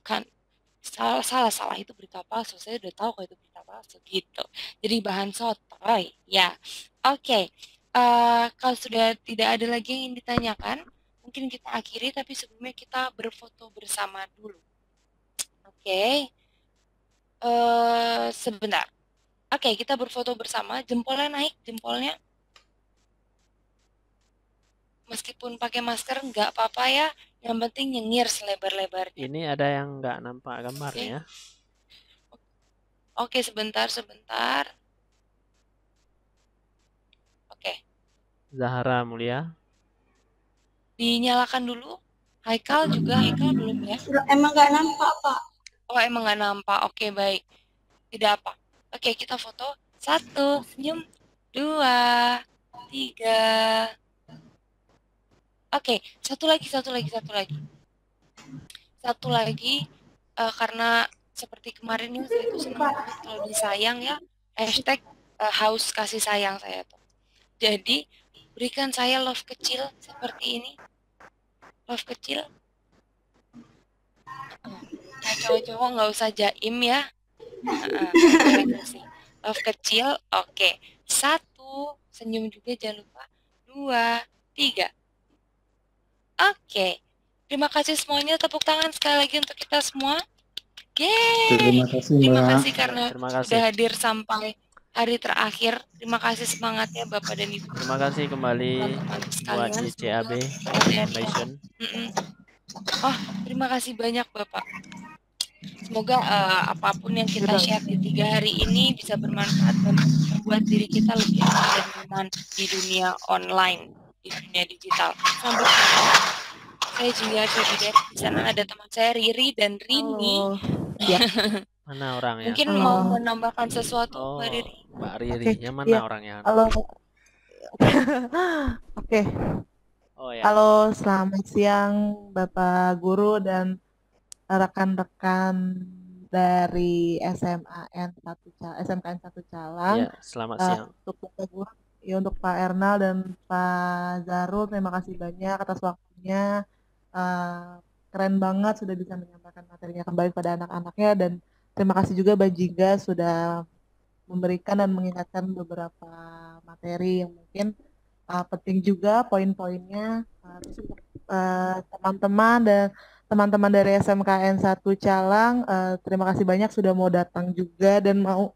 kan salah itu berita palsu, saya udah tahu kalau itu berita palsu gitu. Jadi bahan sotoy ya. Oke. Kalau sudah tidak ada lagi yang ingin ditanyakan, mungkin kita akhiri, tapi sebelumnya kita berfoto bersama dulu. Oke. Sebentar. Oke, kita berfoto bersama. Jempolnya naik, jempolnya. Meskipun pakai masker nggak apa-apa ya. Yang penting nyengir selebar-lebarnya. Ini ada yang nggak nampak gambarnya. Oke, sebentar. Oke, Zahra Mulia. dinyalakan dulu. Haikal belum ya? Emang nggak nampak, Pak. Oh, emang nggak nampak. Oke, baik. Tidak apa. Oke, kita foto. 1, senyum. 2, 3. Oke, satu lagi. Karena seperti kemarin nih, saya itu senang banget kalau disayang ya. Hashtag haus kasih sayang saya tuh. Jadi, berikan saya love kecil seperti ini. Love kecil. Nah, cowok-cowok nggak usah jaim ya. Love kecil, oke. 1, senyum juga jangan lupa. 2, 3. Oke. Terima kasih semuanya. Tepuk tangan sekali lagi untuk kita semua. Yeay. Terima kasih, Terima Mbak. kasih karena Terima kasih. sudah hadir sampai hari terakhir. Terima kasih semangatnya Bapak dan Ibu. Terima kasih kembali Teman-teman buat sekalian, YCAB semoga kalian- Foundation. Oh, terima kasih banyak Bapak. Semoga apapun yang kita share di 3 hari ini bisa bermanfaat dan membuat diri kita lebih aman dan nyaman di dunia online, di dunia digital. Sampai jumpa. Saya Julia Cobidet. Di sana ada teman saya Riri dan Rini. Mana orangnya? Mungkin mau menambahkan sesuatu, Oh, Mbak Riri. Mbak Riri. Oke, Yang mana iya. orangnya? Halo. Oke. Oh ya. Halo, selamat siang Bapak Guru dan rekan-rekan dari SMKN 1 Calang. Ya, selamat siang. Untuk Bapak Guru, ya untuk Pak Ernal dan Pak Zarul, terima kasih banyak atas waktunya. Keren banget sudah bisa menyampaikan materinya kembali pada anak-anaknya, dan terima kasih juga Mbak Jingga sudah memberikan dan mengingatkan beberapa materi yang mungkin penting juga poin-poinnya. Terus untuk teman-teman dari SMKN 1 Calang, terima kasih banyak sudah mau datang juga dan mau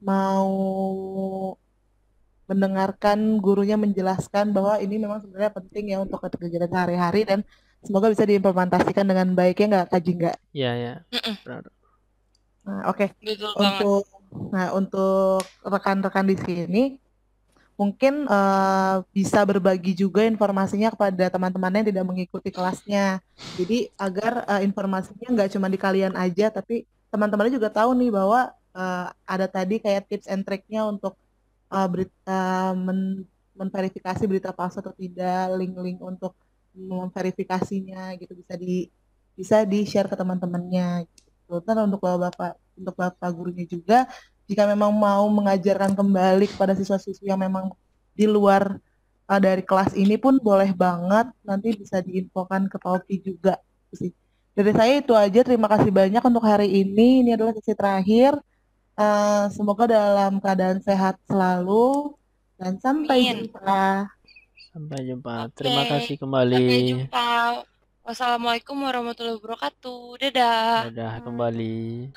mau mendengarkan gurunya menjelaskan bahwa ini memang sebenarnya penting ya untuk kegiatan sehari-hari, dan semoga bisa diimplementasikan dengan baik, ya nggak Kak Jingga? Iya. Nah, oke. Betul banget. Untuk rekan-rekan di sini, mungkin bisa berbagi juga informasinya kepada teman-teman yang tidak mengikuti kelasnya. Jadi agar informasinya nggak cuma di kalian aja, tapi teman-temannya juga tahu nih bahwa ada tadi kayak tips and trick-nya untuk memverifikasi berita palsu atau tidak, link-link untuk memverifikasinya gitu bisa di-share ke teman-temannya. Gitu. Dan untuk bapak gurunya juga, jika memang mau mengajarkan kembali kepada siswa-siswi yang memang di luar dari kelas ini pun boleh banget, nanti bisa diinfokan ke Pauki juga. Dari saya itu aja, terima kasih banyak untuk hari ini. Ini adalah sesi terakhir. Semoga dalam keadaan sehat selalu, dan sampai jumpa. Sampai jumpa. Oke. Terima kasih kembali. Sampai jumpa. Wassalamualaikum warahmatullahi wabarakatuh. Dadah. Dadah kembali.